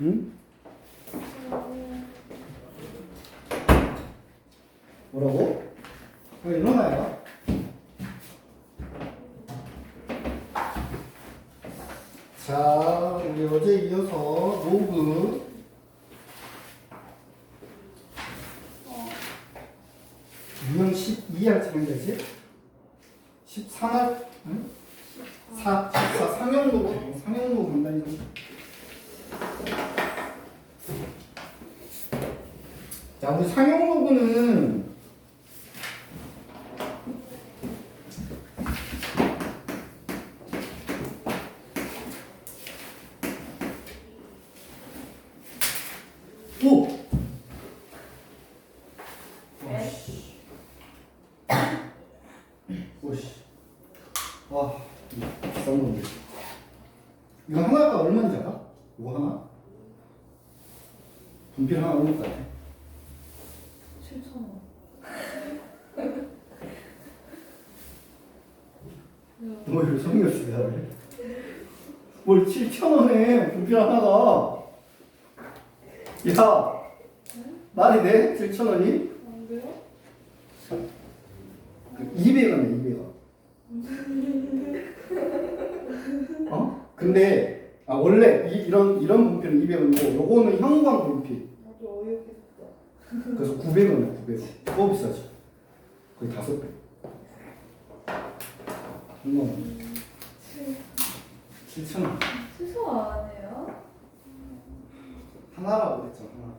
응? 뭐라고? 일어나요. 자, 우리 어제 이어서 로그 유형 12할 차례인 거지? 13할? 응? 14, 상용 로그, 상용 로그 간다, 이거. 자, 우리 상용 로그는 오! 오씨. 와, 비싼 건데. 이거 하나가 얼마인지 알아? 이거 하나? 분필 하나 얼마 같아? 7,000원. 뭘 성의 없이 대답을 뭘 7,000원에 분필 하나가. 야, 말이 돼? 7,000원이? 안 돼요? 200원이네, 200원. 어? 근데, 원래 이런 분필은 200원이고, 요거는 형광 분필. 나도 어이없겠다. 그래서 900원이야, 900원. 더 비싸지. 거의 5배. 형광 7,000원. 취소 안 해요? 하나라고 그랬잖아, 하나.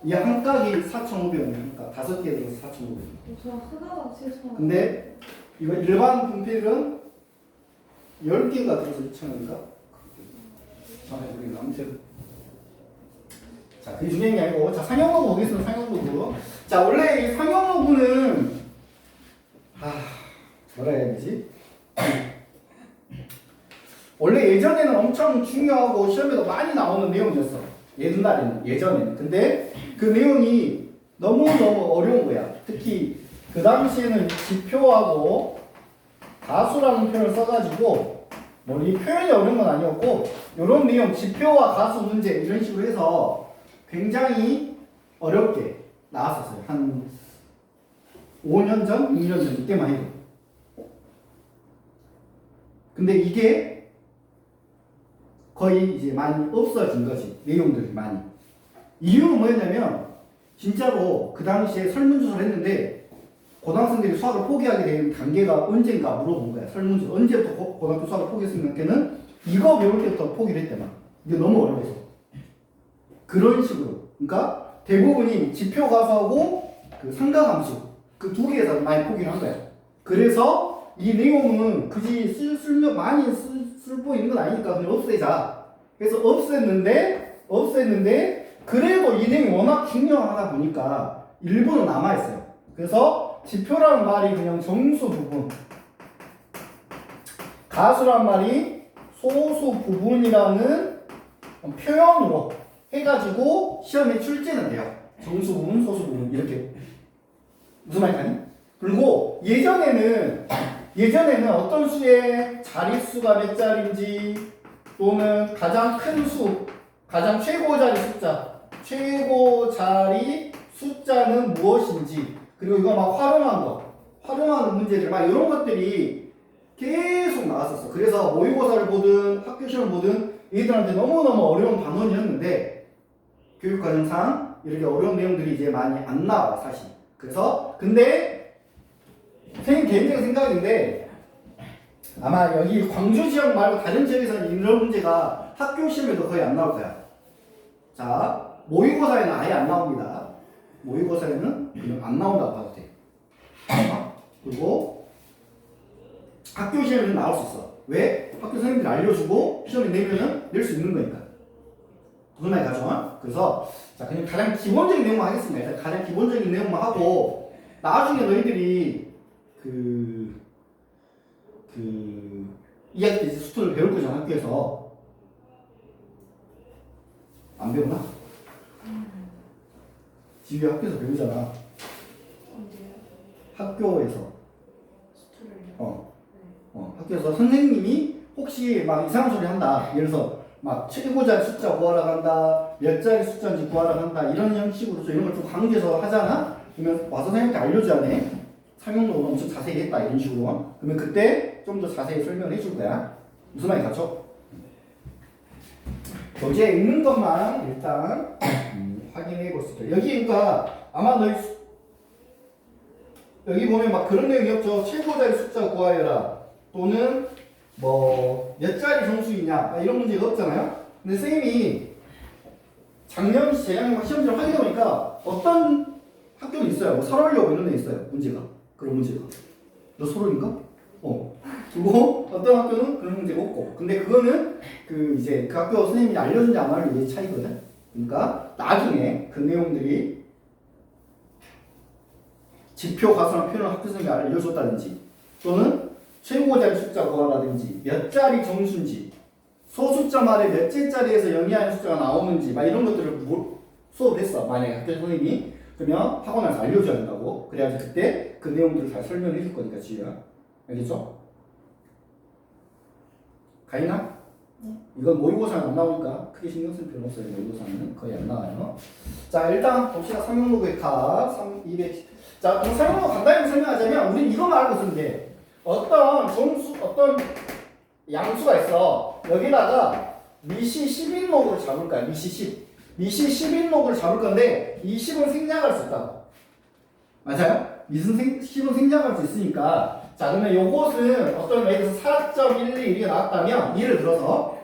이 한 깍이 4,500원이니까 5개 들어서 4,500원. 저 하나가 7,000원. 근데 이거 일반 분필은 10개가 들어서 2,000원인가? 우리 아무튼 자, 그게 중요한 게 아니고, 자, 상용 로그 보겠습니다. 상용 로그. 자, 원래 이 상용 로그는 뭐라 해야 되지? 원래 예전에는 엄청 중요하고 시험에도 많이 나오는 내용이었어. 예전에는. 근데 그 내용이 너무너무 어려운 거야. 특히 그 당시에는 지표하고 가수라는 표현을 써가지고, 뭐 이 표현이 어려운 건 아니었고, 이런 내용, 지표와 가수 문제 이런 식으로 해서 굉장히 어렵게 나왔었어요. 한 5년 전, 2년 전 이때만 해도. 근데 이게 거의 이제 많이 없어진 거지. 내용들이 많이. 이유는 뭐였냐면, 진짜로 그 당시에 설문조사를 했는데 고등학생들이 수학을 포기하게 된 단계가 언젠가 물어본 거야. 설문조사 언제부터 고등학교 수학을 포기했으면 걔는 이거 배울 때부터 포기를 했대만. 이게 너무 어려워서. 그런 식으로. 그러니까 대부분이 지표 가수하고 그 상가함수 그 두 개에서 많이 포기를 한 거야. 그래서 이 내용은 굳이 많이 쓸모 있는 건 아니니까 그냥 없애자. 그래서 없앴는데 그래도 이 내용이 워낙 중요하다 보니까 일부는 남아있어요. 그래서 지표라는 말이 그냥 정수 부분, 가수란 말이 소수 부분이라는 표현으로 해가지고 시험에 출제는 돼요. 정수 부분, 소수 부분 이렇게. 무슨 말인지 아니? 그리고 예전에는 어떤 수의 자릿수가 몇 자리인지, 또는 가장 큰 수, 가장 최고 자리 숫자, 최고 자리 숫자는 무엇인지, 그리고 이거 막 활용하는 문제들, 막 이런 것들이 계속 나왔었어. 그래서 모의고사를 보든 학교 시험을 보든 얘들한테 너무너무 어려운 반원이었는데, 교육과정상 이렇게 어려운 내용들이 이제 많이 안 나와, 사실. 그래서, 근데, 선생님 개인적인 생각인데, 아마 여기 광주 지역 말고 다른 지역에서는 이런 문제가 학교 시험에도 거의 안 나올 거야. 자, 모의고사에는 아예 안 나옵니다. 모의고사에는 그냥 안 나온다고 봐도 돼. 그리고 학교 시험에는 나올 수 있어. 왜? 학교 선생님들이 알려주고 시험에 내면은 낼 수 있는 거니까. 무슨 말이 가죠? 그래서 자, 그냥 가장 기본적인 내용만 하겠습니다. 일단 가장 기본적인 내용만 하고, 나중에 너희들이 그 2학기 때 수투를 배울 거잖아, 학교에서. 안 배우나? 집에 학교에서 배우잖아. 언제요? 학교에서. 수투를요? 학교에서 선생님이 혹시 막 이상한 소리 한다. 예를 들어서 막 최고자 숫자 구하러 간다. 몇 자리 숫자인지 구하라 한다. 이런 형식으로 이런 걸 좀 강조해서 하잖아. 그러면 와서 선생님께 알려줘야 돼. 상용록을 엄청 자세히 했다 이런 식으로. 그러면 그때 좀 더 자세히 설명을 해줄 거야. 무슨 말이 갔죠? 교재에 있는 것만 일단 확인해 볼 수 있다. 여기 그러니까 아마 너희 여기 보면 막 그런 내용이 없죠. 최고자리 숫자 구하여라. 또는 뭐 몇 자리 정수이냐 이런 문제가 없잖아요. 근데 선생님이 작년 재작년 시험지를 확인해 보니까 어떤 학교는 있어요. 뭐 설월여 이런 데 있어요. 문제가 그런 문제가. 너 설월인가? 그리고 어떤 학교는 그런 문제가 없고. 근데 그거는 그 이제 그 학교 선생님이 알려준지 안 알려준지 차이거든. 그러니까 나중에 그 내용들이 지표 가수나 표현을 학교 선생님이 알려줬다든지 또는 최고자리 숫자 구하라든지 몇 자리 정수인지 소숫자 말에 몇째 자리에서 영위하는 숫자가 나오는지 막 이런 것들을 수업했어. 만약에 학교 선생님이 그러면 학원에서 알려줘야 된다고. 그래야지 그때 그 내용들을 잘 설명해 줄 거니까 지우야. 알겠죠? 가이나? 네. 이건 모의고사는 안 나오니까 크게 신경 쓸 필요 없어요. 모의고사는 거의 안 나와요. 자 일단 봅시다. 상용록의 값 200. 자 그럼 상용록 간단히 설명하자면 우린 이거만 알고 있으면 돼. 어떤 양수가 있어. 여기다가 미시 10인목으로 잡을 거야. 미시 10. 미시 10인목을 잡을 건데 이 10은 생략할 수 있다. 맞아요? 미신 10은 생략할 수 있으니까 자 그러면 요것은 어떤 예를 들어서 4.12 이렇게 나왔다면 예를 들어서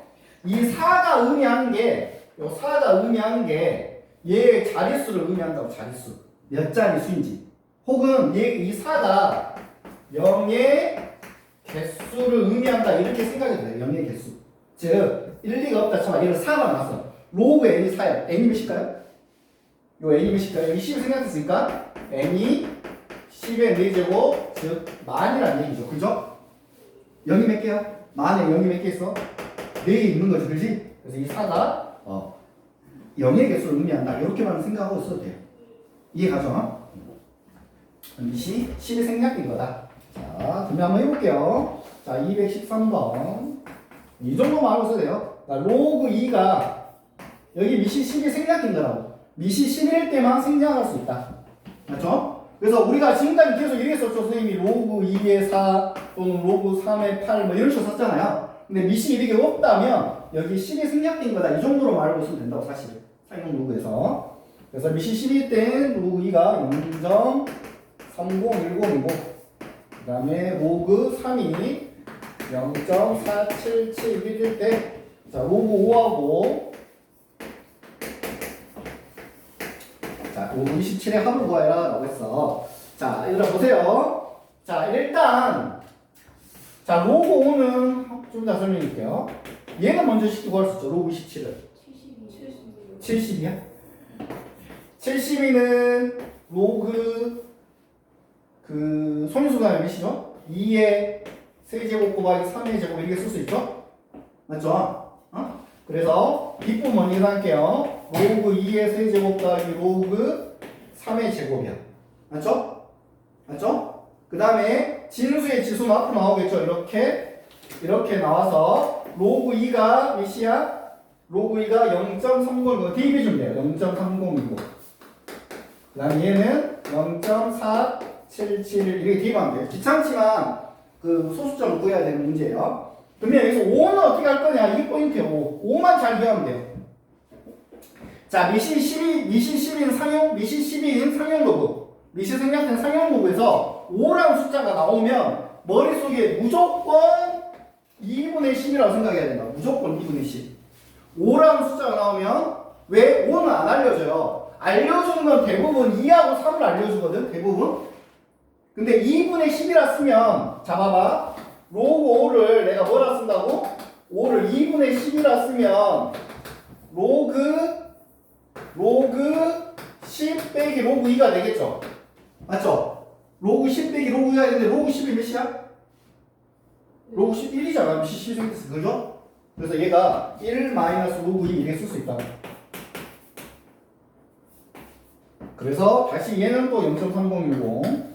이 4가 의미하는 게 요 4가 의미하는 게 얘의 자릿수를 의미한다고. 자릿수 몇 자리 수인지 혹은 이 4가 0의 개수를 의미한다 이렇게 생각해도 돼요. 0의 개수 즉 1, 2가 없다 쳐봐. 얘를 4가 나왔어. 로그 n이 4야. n이 몇일까요? 요 n이 몇일까요? 여기 10을 생각했으니까 n이 10의 4제곱 즉 만이라는 얘기죠. 그죠? 0이 몇 개야? 만에 0이 몇 개 있어? 4개 있는 거지. 그렇지? 그래서 이 4가 0의 개수를 의미한다. 이렇게만 생각하고 있어도 돼요. 이해가죠? 미시 10이 생략된 거다. 자, 그러면 한번 해볼게요. 자, 213번. 이 정도만 알고 있어도 돼요. 자, 로그 2가 여기 미시 10이 생략된 거라고. 미시 10일 때만 생략할 수 있다. 맞죠? 그래서 우리가 지금까지 계속 얘기했었죠. 선생님이 로그 2의 4 또는 로그 3의 8 뭐 이런 식으로 썼잖아요. 근데 미시 이렇게 없다면 여기 10이 생략된 거다. 이 정도로 알고 있으면 된다고 사실. 사용 로그에서. 그래서 미시 10일 땐 로그 2가 0.3010이고 그 다음에 로그 3이 0.4771일 때 자, 로그 5하고 자, 로그 27의 합을 구하여라 라고 했어. 자, 얘들아 보세요. 자, 일단 자, 로그 5는 좀 더 설명해 줄게요. 얘는 먼저 쉽게 구할 수 있죠. 로그 27을 70이야? 72는 로그 그 소인수가 몇이죠? 2의 세제곱 곱하기 3의 제곱 이렇게 쓸 수 있죠? 맞죠? 그래서 뒷부분 먼저 계산할게요. 로그 2의 세제곱 곱하기 로그 3의 제곱이야. 맞죠? 맞죠? 그 다음에 진수의 지수는 앞으로 나오겠죠? 이렇게 나와서 로그 2가 몇이야? 로그 2가 0.30이고 대입해주면 돼요. 0.30이고 그 다음에 얘는 0.477 이렇게 대입하면 돼요. 귀찮지만 그 소수점을 구해야 되는 문제예요. 그러면 여기서 5는 어떻게 할 거냐? 이게 포인트예요. 5만 잘 기억하면 돼요. 자, 미시 10인 상용 로그 미시 생략된 상용 로그에서 5라는 숫자가 나오면 머릿속에 무조건 2분의 10이라고 생각해야 된다. 무조건 2분의 10. 5라는 숫자가 나오면 왜 5는 안 알려줘요? 알려주는 건 대부분 2하고 3을 알려주거든. 대부분. 근데 2분의 10이라 쓰면 자 봐봐. 로그 5를 내가 뭐라 쓴다고? 5를 2분의 10이라 쓰면 로그 10 빼기 로그 2가 되겠죠? 맞죠? 로그 10 빼기 로그 2가 되는데 로그 10이 몇이야? 로그 11이잖아. 10이 생겼어. 그죠? 그래서 얘가 1 마이너스 로그 2 이렇게 쓸 수 있다. 그래서 다시 얘는 또 0.3010.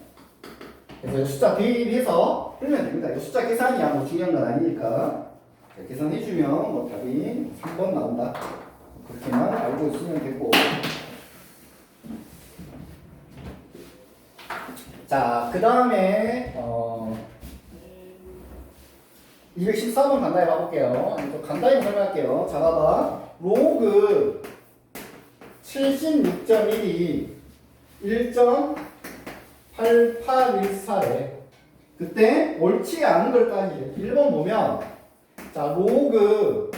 그래서 숫자 대입해서 풀면 됩니다. 이 숫자 계산이야 뭐 중요한 건 아니니까. 계산해주면 뭐 답이 3번 나온다. 그렇게만 알고 있으면 되고. 자, 그 다음에 214번 간단히 봐볼게요. 좀 간단히 설명할게요. 자, 봐봐. 로그 76.1이 1.8814래. 그때 옳지 않은 걸 따지래. 1번 보면 자, 로그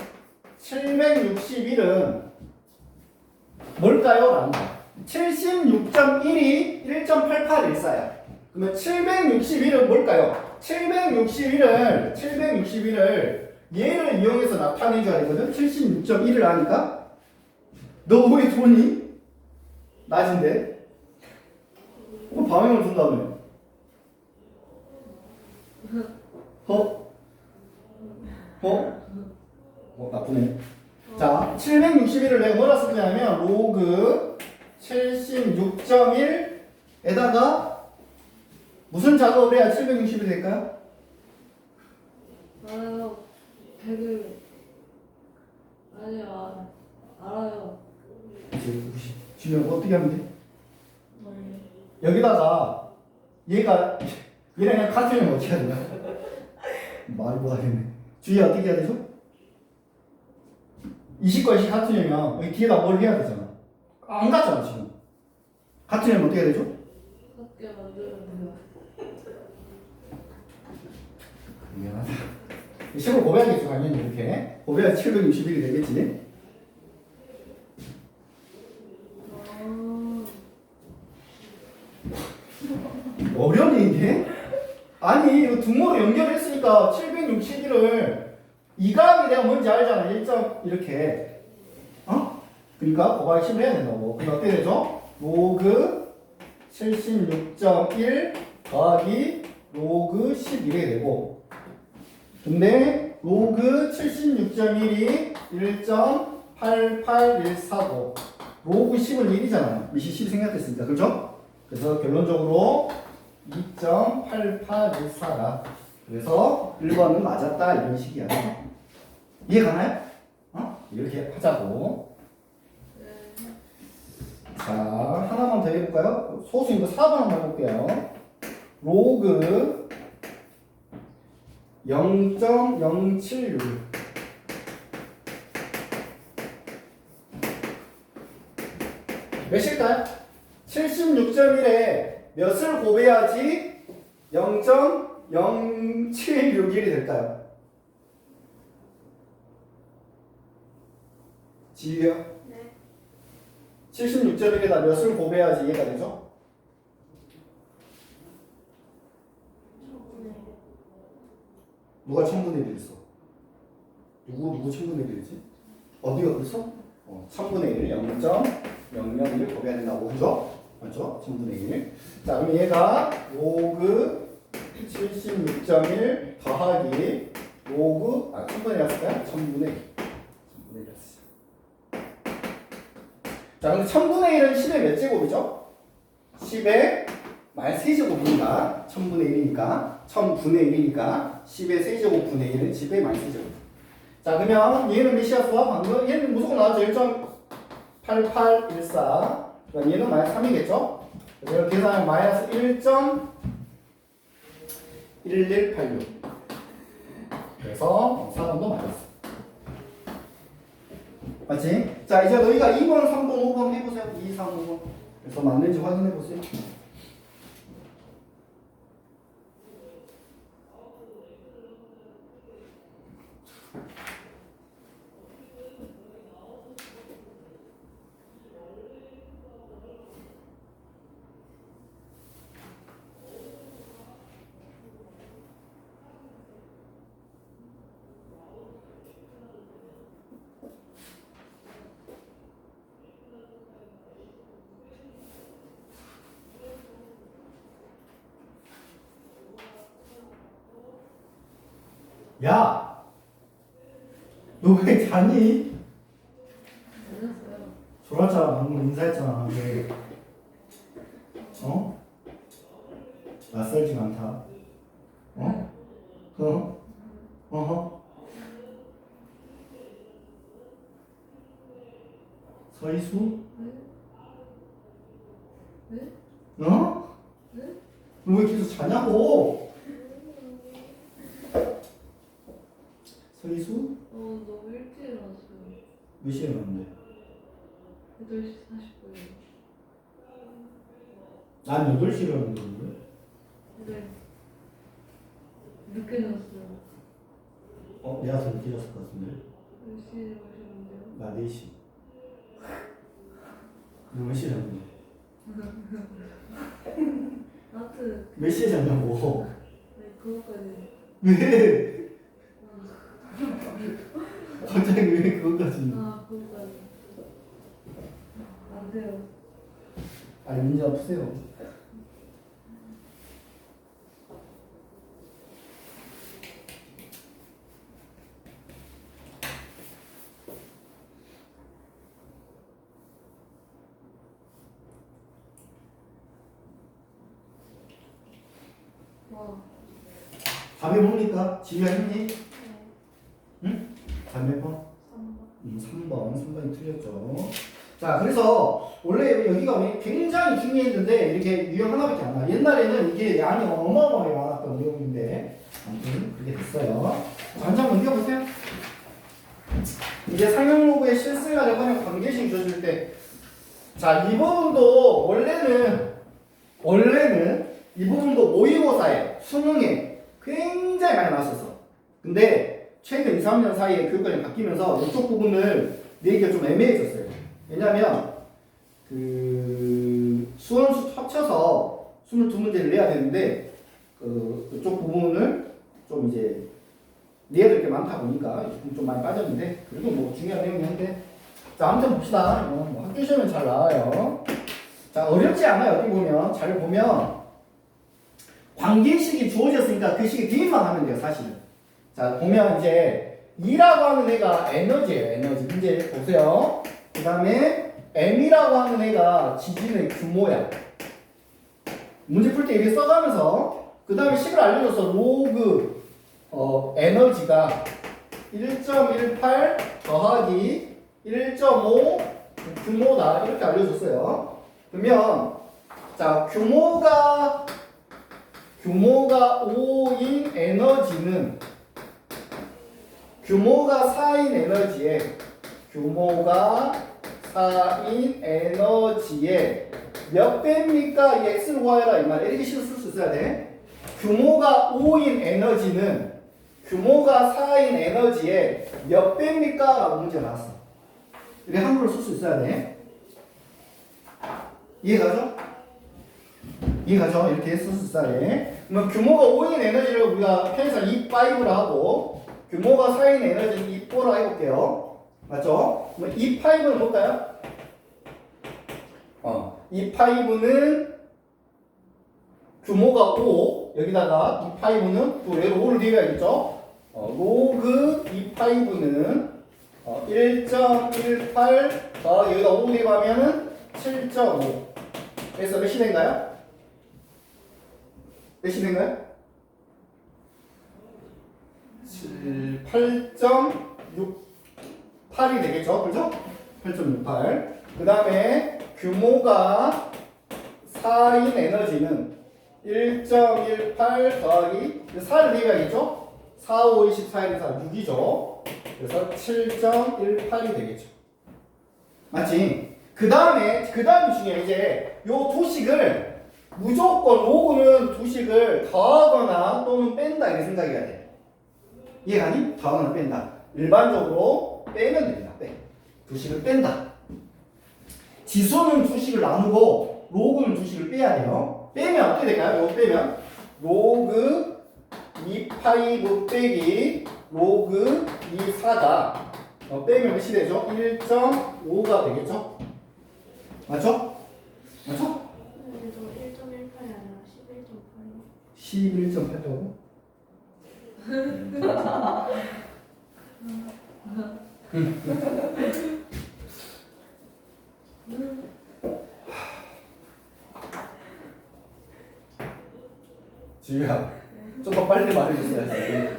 761은 뭘까요? 라는 거야. 76.1이 1.8814야. 그러면 761은 뭘까요? 761을 얘를 이용해서 나타내줘야 되거든? 76.1을 아니까? 너 왜 좋니? 낮은데? 그럼 방향을 준다며. 나쁘네. 자, 761을 내가 뭐라 쓰냐면 로그 76.1에다가 무슨 작업을 해야 760이 될까요? 알아요. 100을 아니요. 알아요. 지금 어떻게 하면 돼? 멀리. 여기다가 얘랑 그냥 같은 형 어떻게 해야 되나? 말을 못하겠네. 주희 어떻게 해야 되죠? 20과 20 같은 형이면 여기 뒤에다 뭘 해야 되잖아. 안 같잖아 지금. 같은 형은 어떻게 해야 되죠? 같게 만들면 돼요. 미안하다. 식으로 고배하겠죠 당연히 이렇게. 고배야 761이 되겠지. 어려니 이게? 아니 이거 등모로 연결했으니까 761을 이각이 내가 뭔지 알잖아. 1점 이렇게. 그러니까 곱하기 10을 해야 된다고. 그럼 어떻게 되죠? 로그 76.1 더하기 로그 11이 되고, 근데 로그 76.1이 1.8814고 로그 10은 1이잖아요. 미시 10 생략됐으니까. 그렇죠? 그래서 결론적으로 2.8814다. 그래서 1번은 맞았다 이런 식이야. 이해 가나요? 이렇게 하자고. 자, 하나만 더 해볼까요? 소수인 거 4번 한번 해볼게요. 로그 0.076 몇일까요? 76.1에 몇을 곱해야지 0.076일이 될까요? 지유요? 네. 76.1에다 몇을 곱해야지 이해가 되죠? 누가 1000분의 1을 했어? 누구 1000분의 1을 했지? 어디가 그랬어? 1000분의 1, 0.001을 곱해야 된다고. 그죠? 맞죠? 1000분의 1. 자, 그럼 얘가 로그 76.1 더하기 로그, 1000분의 1 했을까요? 1000분의 1. 1000분의 1 했어. 자, 근데 1000분의 1은 10의 몇 제곱이죠? 10의 마이너스 3제곱이니까 1000분의 1이니까 1000분의 1이니까 10의 세제곱 분의 1은 10의 마이너스 제곱. 자, 그러면 얘는 몇이었어? 방금 얘는 무조건 나왔죠. 1.8814. 그러니까 얘는 마이너스 3이겠죠? 그래서 계산하면 마이너스 1.1186. 그래서 4번도 맞았어. 맞지? 자, 이제 너희가 2번, 3번, 5번 해보세요. 2, 3, 5번. 그래서 맞는지 확인해보세요. 야! 너 왜 자니? 안녕하세요. 졸았잖아. 방금 인사했잖아. 왜? 낯설지 않다. 서희수? 네? 어? 네? 너 왜 계속 자냐고? 서희수? 너무 일찍 일어났어요. 몇 시에 일어났는데? 8시 40분에. 난 8시에 일어났는데. 네. 늦게 잤어요. 내가 더 늦게 잤을 것 같은데. 몇 시에 일어나셨는데요? 나 4시. 너 몇 시에 잤는데? 아무튼 몇 시에 잤냐고? 네, 그거까지. 왜? 갑자기 왜 그것까지? 그거까지. 안 돼요. 아니 문제 푸세요. 와. 답이 뭡니까? 지휘가 했니? 응? 답 몇 번? 3번. 3번이 틀렸죠. 자, 그래서 원래 여기가 굉장히 중요했는데 이렇게 유형 하나밖에 안 나. 옛날에는 이게 양이 어마어마하게 많았던 내용인데 아무튼 그렇게 됐어요. 자, 한 장 넘겨보세요. 이제 상용 로그의 실생활에 활용 관계식 줘줄 때, 자, 이 부분도 원래는 이 부분도 모의고사에 수능에 굉장히 많이 나왔었어. 근데 최근 2, 3년 사이에 교육관이 바뀌면서 이쪽 부분을 내기가 좀 애매해졌어요. 왜냐면 그 수원수 합쳐서 22문제를 내야 되는데 그쪽 부분을 좀 이제 내야 될 게 많다 보니까 좀 많이 빠졌는데 그래도 뭐 중요한 내용이 한데, 자 아무튼 봅시다. 이거 뭐 학교 시험은 잘 나와요. 자 어렵지 않아요. 어떻게 보면 잘 보면 관계식이 주어졌으니까 그 식의 뒤만 하면 돼요 사실은. 자 보면 이제 E라고 하는 애가 에너지예요. 에너지. 문제 보세요. 그 다음에 M이라고 하는 애가 지진의 규모야. 문제 풀 때 이렇게 써가면서 그 다음에 식을 알려줘서 로그 에너지가 1.18 더하기 1.5 규모다 이렇게 알려줬어요. 그러면 자 규모가 5인 에너지는 규모가 4인 에너지에 몇 배입니까? 이 x를 구하여라 이 말이야. 이렇게 식을 쓸 수 있어야 돼. 규모가 5인 에너지는 규모가 4인 에너지에 몇 배입니까? 라고 문제가 나왔어. 이렇게 한글로 쓸 수 있어야 돼. 이해가죠? 이해가죠? 이렇게 쓸 수 있어야 돼. 그러면 규모가 5인 에너지를 우리가 편의상 E5라 하고 규모가 4인 에너지는 E4라 해볼게요. 맞죠? 그럼 E5는 뭘까요? E5는 규모가 5 여기다가 E5는 또 얘로 5를 대입해야겠죠? 로그 E5는 1.18 여기다 5 대입하면은 7.5 그래서 몇이 된가요? 몇이 된가요? 8.68이 되겠죠? 그죠? 8.68. 그 다음에 규모가 4인 에너지는 1.18 더하기 4를 대입해야겠죠? 4, 5, 24, 1, 4, 6이죠. 그래서 7.18이 되겠죠. 맞지? 그 다음이 중요해. 이제 요 두 식을 무조건 로그는 두 식을 더하거나 또는 뺀다 이렇게 생각해야 돼. 이해가니? 더하거나 뺀다. 일반적으로 빼면 됩니다. 두 식을 뺀다. 지수는 두 식을 나누고 로그는 두 식을 빼야 돼요. 빼면 어떻게 될까요? 이거 빼면 로그 2파이브 빼기 로그 2사가 빼면 몇이 되죠? 1.5가 되겠죠? 맞죠? 맞죠? 그래도 1.18이 아니라 11.8. 11.8이라고? 지우야, 좀 더 빨리 말해줬어야지.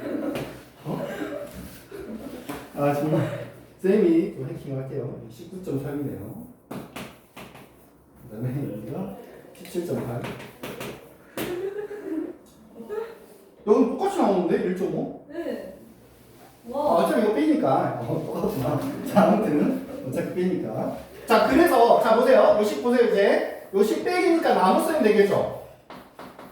아 정말 쌤이 또 해킹을 할게요. 19.3이네요. 17.8. 여기 똑같이 나오는데 1.5? 네. 아, 와. 어차피 이거 빼니까 똑같구나. 자, 아무튼 어차피 빼니까. 자, 그래서 자 보세요. 요식 보세요 이제. 요식 빼기니까 나눠 쓰면 되겠죠.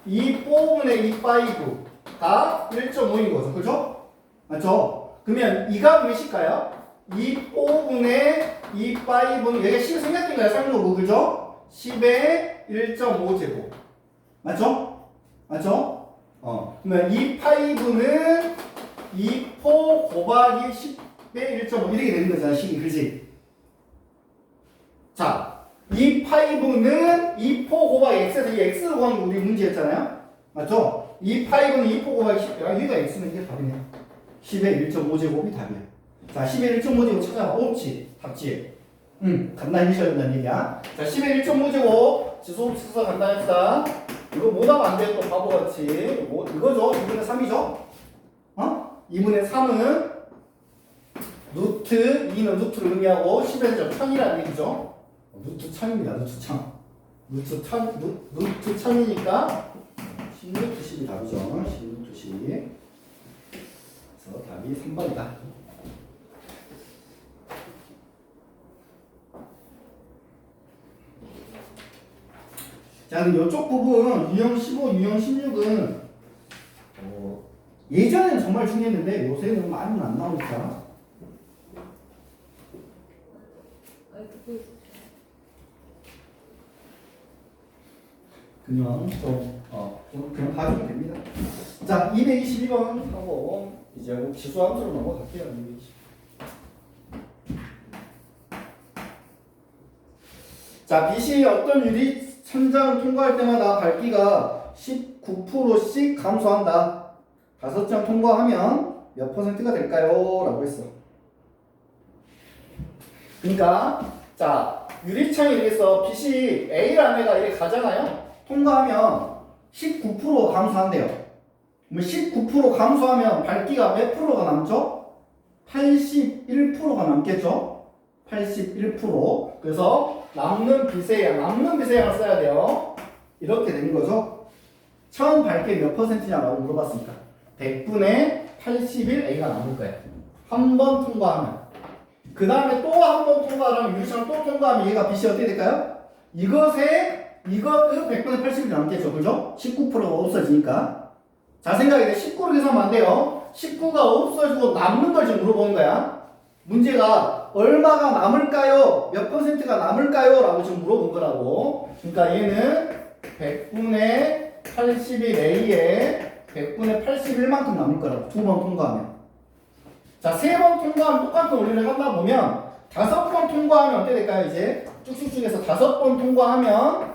2 뽑은의 2 파이브가 1.5인 거죠, 그죠? 맞죠? 그러면 이 값이 몇일까요? 2 뽑은의 2 파이브는 여기가 10이 생략된 거야, 상로고, 그죠? 10의 1.5제곱. 맞죠? 맞죠? 그러면 2 파이브는 2포 곱하기 10의 1.5 이렇게 되는 거잖아, 식이, 그지? 자, 2 파이브는 2포 곱하기 x에서 이 x를 구하는 게 우리 문제였잖아요? 맞죠? 2 파이브는 2포 곱하기 10, 야, 여기가 x는 이게 답이네. 10의 1.5제곱이 답이야. 자, 10의 1.5제곱 찾아봐. 옳지. 답지. 간단히 하셔야 된다는 얘기야. 자, 10의 1.5제곱. 지수흡수서 간단합시다. 이거 못 하면 안 돼. 또 바보같이. 뭐, 이거죠. 2분의 3이죠? 2분의 3은 루트 2는 루트를 의미하고 10에서 1000이라는 얘기죠. 루트 1000입니다. 루트 1000. 루트 1000이니까 10루트 10이 답이죠. 10루트 10이. 그래서 답이 3번이다. 자, 그럼 이쪽 부분 유형 15, 유형 16은 예전에는 정말 중요했는데 요새는 많이는 안 나오니까 아니 듣고 있어. 그냥 좀 그냥 봐주면 됩니다. 자, 222번 하고 이제 지수함수로 넘어갈게요. 220. 자, 빛이 어떤 유리 천장을 통과할 때마다 밝기가 19%씩 감소한다. 5장 통과하면 몇 퍼센트가 될까요? 라고 했어. 그러니까 자, 유리창이 이래서 빛이 A라는 애가 이렇게 가잖아요. 통과하면 19% 감소한대요. 그러면 19% 감소하면 밝기가 몇 프로가 남죠? 81%가 남겠죠? 81%. 그래서 남는 빛의 양을 써야 돼요. 이렇게 되는 거죠. 처음 밝기 몇 퍼센트냐라고 물어봤으니까 100분의 81A가 남을 거예요. 한 번 통과하면. 그 다음에 또 한 번 통과하면 유리창을 또 통과하면 얘가 빛이 어떻게 될까요? 이것의 100분의 80이 남겠죠. 그죠? 19%가 없어지니까. 자, 생각해. 19로 계산하면 안 돼요. 19가 없어지고 남는 걸 지금 물어보는 거야. 문제가 얼마가 남을까요? 몇 퍼센트가 남을까요? 라고 지금 물어본 거라고. 그러니까 얘는 100분의 81A에 100분의 81만큼 남을 거라고. 2번 통과하면. 자, 3번 통과하면 똑같은 원리를 하다 보면 5번 통과하면 어떻게 될까요? 이제 쭉쭉쭉 해서 5번 통과하면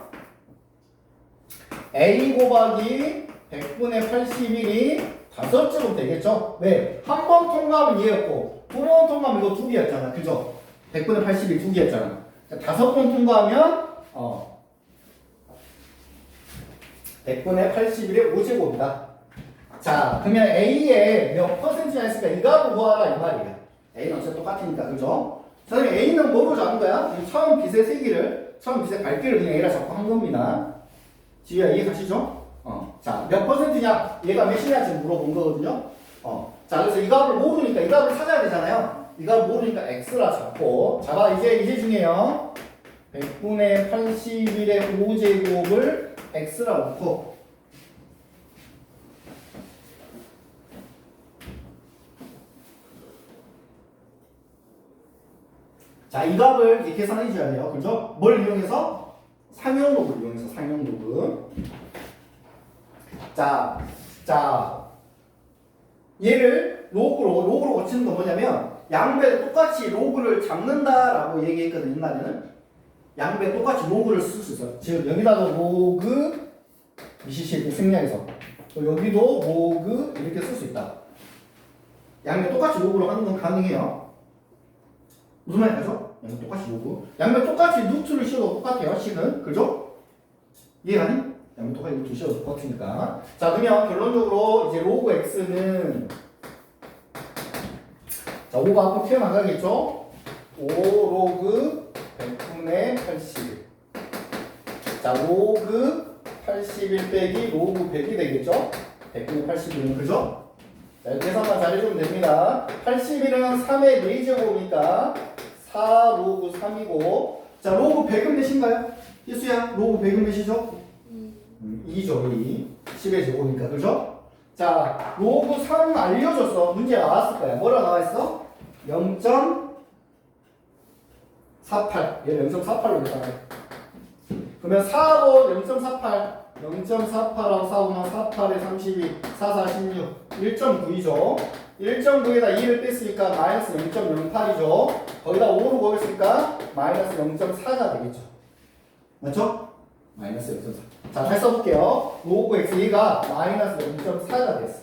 A 곱하기 100분의 81이 5제곱 되겠죠? 왜? 한 번 통과하면 얘였고 2번 통과하면 이거 2개였잖아. 그죠? 100분의 81 2개였잖아. 5번 통과하면 100분의 81의 5제곱이다. 자, 그러면 A에 몇 퍼센트나 했을까? 이 값을 구하라 이 말이에요. A는 어차피 똑같으니까, 그죠? 자, 그러면 A는 뭐로 잡은 거야? 처음 빛의 세기를, 처음 빛의 밝기를 그냥 A라 잡고 한 겁니다. 지우야, 이해 가시죠? 자, 몇 퍼센트냐? 얘가 몇이냐 지금 물어본 거거든요. 자, 그래서 이 값을 모르니까 이 값을 찾아야 되잖아요. 이 값을 모르니까 X라 잡고. 자, 이제 중에요. 100분의 81의 5제곱을 X라 놓고. 자, 이 값을 이제 계산해 줘야 돼요. 그죠? 뭘 이용해서? 상용로그를 이용해서 상용로그. 자, 얘를 로그로 고치는 건 뭐냐면 양배 똑같이 로그를 잡는다라고 얘기했거든요. 옛날에는 양배 똑같이 로그를 쓸 수 있어요. 지금 여기다가 로그 미시시 생략해서 여기도 로그 이렇게 쓸 수 있다. 양배 똑같이 로그로 하는 건 가능해요. 무슨 말이죠? 양배 똑같이 로그. 양배 똑같이 루트를 씌워도 똑같아요. 식은 그죠? 이해가니? 양배 똑같이 루트 씌워도 똑같으니까. 자, 그러면 결론적으로 이제 로그 x는 자, 5가 앞으로 튀어나가겠죠? 5 로그 100분의 80. 자, 로그 81 빼기 로그 100이 되겠죠? 100분의 81은 그죠? 자, 계산만 잘해주면 됩니다. 81은 3의 4제곱이니까 4 로그 3이고, 자, 로그 100은 몇인가요? 희수야, 로그 100은 몇이죠? 2죠, 2. 10의 제곱이니까, 그죠? 자, 로그 3 알려줬어. 문제 나왔을 거야. 뭐라 나와있어? 0.48. 얘를 0.48로 계산해. 그러면 4하고 0.48. 0.48하고 4하고 48에 32, 4, 4, 16. 1.9이죠. 1.9에다 2를 뺐으니까 마이너스 0.08이죠. 거기다 5로 곱했으니까 마이너스 0.4가 되겠죠. 맞죠? 마이너스 0.4. 자, 잘 써볼게요. 로그 x 2가 마이너스 0.4가 됐어.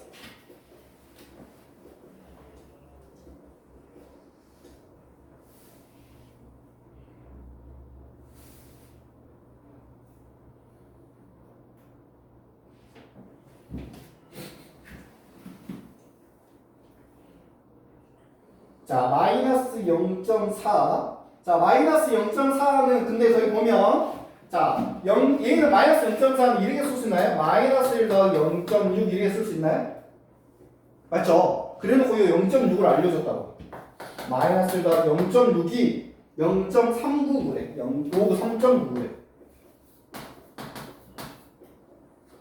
자, 마이너스 0.4. 자, 마이너스 0.4는 근데 저기 보면 자, 얘는 마이너스 0.4는 이렇게 쓸 수 있나요? 마이너스 1 더하기 0.6 이렇게 쓸 수 있나요? 맞죠? 그래놓고 이 0.6을 알려줬다고. 마이너스 1 더하기 0.6이 0.399래. 로그 3.99래.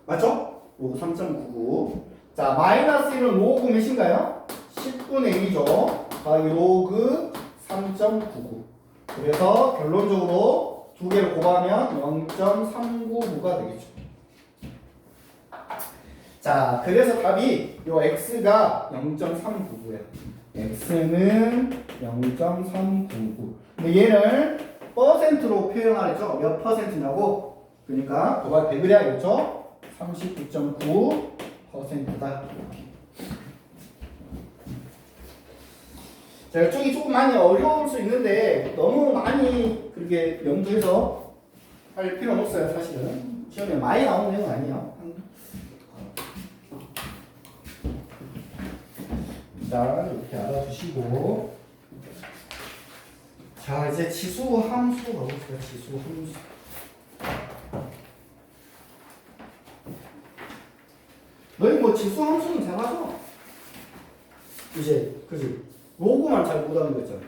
맞죠? 로그 3.99. 자, 마이너스 1은 로그 몇인가요? 10분의 1이죠. 더하기 로그 3.99. 그래서 결론적으로 두 개를 곱하면 0.399가 되겠죠. 자, 그래서 답이 요 x가 0.399예요. x는 0.399. 근데 얘를 퍼센트로 표현하랬죠? 몇 퍼센트냐고? 그러니까 곱하기 100을 해야겠죠? 39.9%다. 자, 이쪽이 조금 많이 어려울 수 있는데 너무 많이 그렇게 염두해서 할 필요는 없어요. 사실은 시험에 많이 나오는 내용은 아니에요. 자, 이렇게 알아두시고, 자, 이제 지수 함수 가봅시다. 지수 함수. 너희 뭐 지수 함수는 잘하죠? 이제 그지? 로고만 잘 못하는 거 있잖아.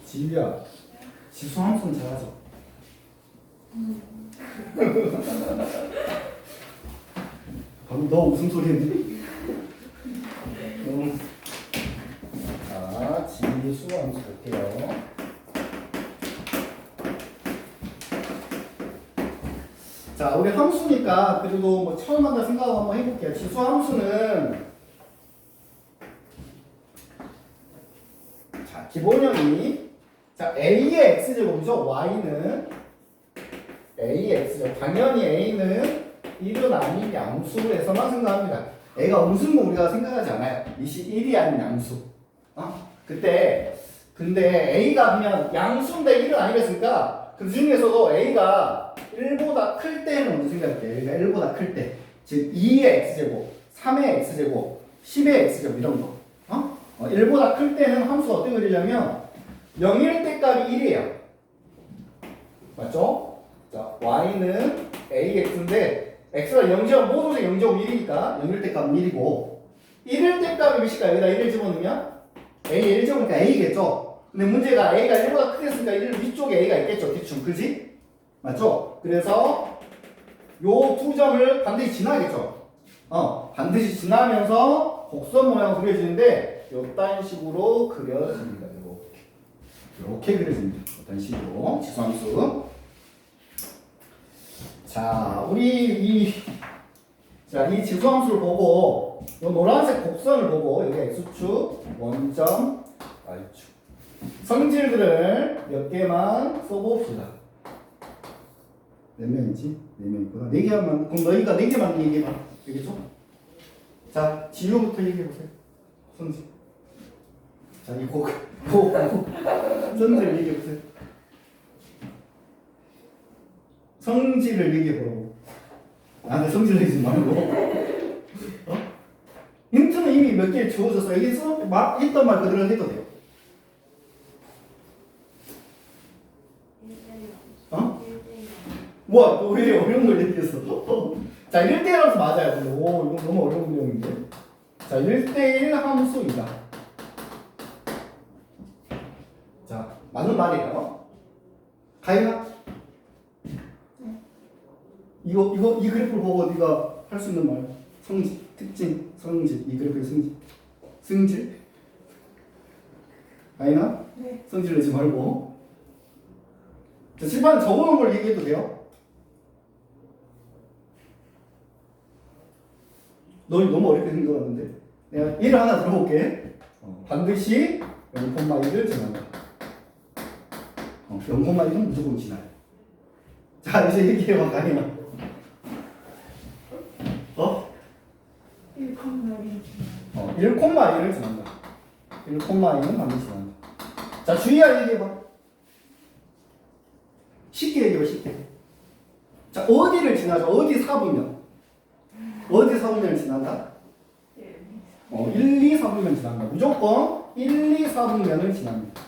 지유야, 지수 함수는 잘하죠? 방금 너 무슨 소리 했니? 자, 지수 함수 볼게요. 자, 우리 함수니까 그래도 뭐 처음 한다 생각하고 한번 해볼게요. 지수 함수는 자, 기본형이 자, A의 X제곱이죠. Y는 A의 X제곱. 당연히 A는 1은 아닌 양수에서만 생각합니다. A가 음수인 거 우리가 생각하지 않아요. 이시 1이 아닌 양수. 그때 근데 A가 그냥 양수인데 1은 아니겠습니까? 그 중에서도 A가 1보다 클 때는 먼저 생각할게요. A가 1보다 클 때. 즉 2의 X제곱, 3의 X제곱, 10의 X제곱 이런 거. 1보다 클 때는 함수가 어떤 그리려면 0일 때 값이 1이에요. 맞죠? 자, y는 ax인데 x가 0제곱 모두 0제곱 1이니까 0일 때 값은 1이고 1일 때 값이 몇일까요? 여기다 1을 집어넣으면 a 1제곱이니까 a겠죠? 근데 문제가 a가 1보다 크겠으니까 1 위쪽에 a가 있겠죠? 대충 그지? 맞죠? 그래서 요 두 점을 반드시 지나겠죠? 반드시 지나면서 곡선 모양 그려지는데 요딴 식으로 그려집니다. 이렇게 그려집니다. 어떤 식으로 지수함수. 자, 우리 이 지수함수를 보고 이 노란색 곡선을 보고 여기 x축, 원점, y축 성질들을 몇 개만 써봅시다. 몇 명이지? 4명이구나. 4개 하면 그럼 너희가 4개만 얘기해봐. 되겠죠? 자, 지우부터 얘기해보세요. 성질. 자, 이 곡. 성질을 얘기해 보세요. 성질을 얘기해 보라고. 나한테 성질 내지 말고. 어? 힌트는 이미 몇 개 주어졌어. 여기 했던 말 그대로 해도 돼요. 1대1 어? 1대1 와, 너 왜 어려운 걸 얘기했어? 자, 1대1라서 맞아요. 근데, 오, 이건 너무 어려운 내용인데. 자, 1대1 함수이다. 자, 맞는 말이에요. 가인아? 이 그래프를 보고 네가 할 수 있는 말. 성질, 특징, 성질. 이 그래프의 성질. 성질? 가인아? 네. 성질 내지 말고. 자, 칠판에 적어놓은 걸 얘기해도 돼요? 너무 어렵게 생각하는데 내가 1을 하나 들어볼게. 반드시 0,1을 지난다. 0,1은 무조건 지나요. 자, 이제 얘기해봐, 가인아. 1,1을 지난다. 1,1은 반드시 지난다. 자, 주의하 얘기해봐. 쉽게 얘기해봐, 쉽게. 자, 어디를 지나죠? 어디 사분면? 어디 사분면을 지난다? 1, 2, 4분면 지난다. 무조건 1, 2, 4분면을 지납니다.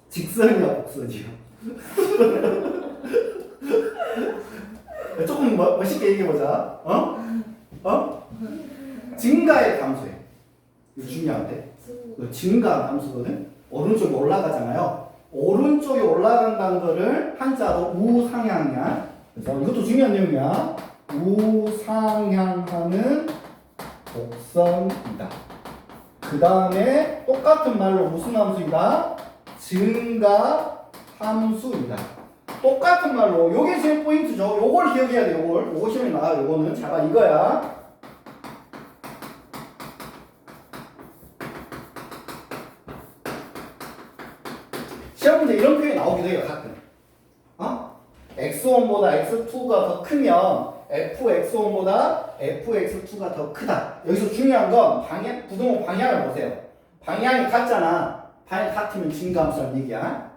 직선이야, 곡선이야. 조금 멋있게 얘기해보자. 증가의 감소해. 이거 중요한데. 증가 함수거든. 오른쪽에 올라가잖아요. 오른쪽에 올라간다는 거를 한자로 우상향이야. 그래서 이것도 중요한 내용이야. 우상향하는 곡선이다. 그 다음에 똑같은 말로 무슨 함수이다? 증가 함수이다. 똑같은 말로 요게 제일 포인트죠. 요걸 기억해야 돼. 요거 시험에 나와요. 요거는 자가 이거야. 시험 문제 이런 표현이 나오기도 해요, 가끔. x1보다 x2가 더 크면 fx1보다 fx2가 더 크다. 여기서 중요한 건 부등호 방향을 보세요. 방향이 같잖아. 방향이 같으면 증가함수라는 얘기야.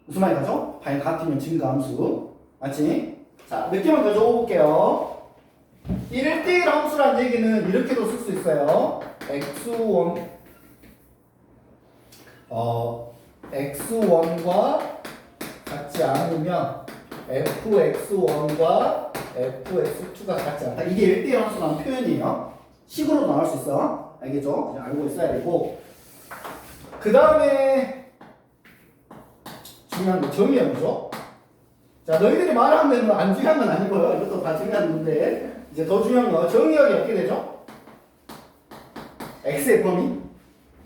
무슨 말이 가죠? 방향이 같으면 증가함수. 맞지? 자, 몇 개만 더 적어볼게요. 1대1 함수라는 얘기는 이렇게도 쓸 수 있어요. x1과 같지 않으면 fx1과 fx2가 같지 않다. 이게 1대1 함수라는 표현이에요. 식으로 나올 수 있어. 알겠죠? 그냥 알고 있어야 되고. 그 다음에 중요한 거 정의야, 뭐죠? 자, 너희들이 말하는 데는 안 중요한 건 아니고요. 이것도 다 중요한 건데 이제 더 중요한 거 정의역이 어떻게 되죠? x의 범위.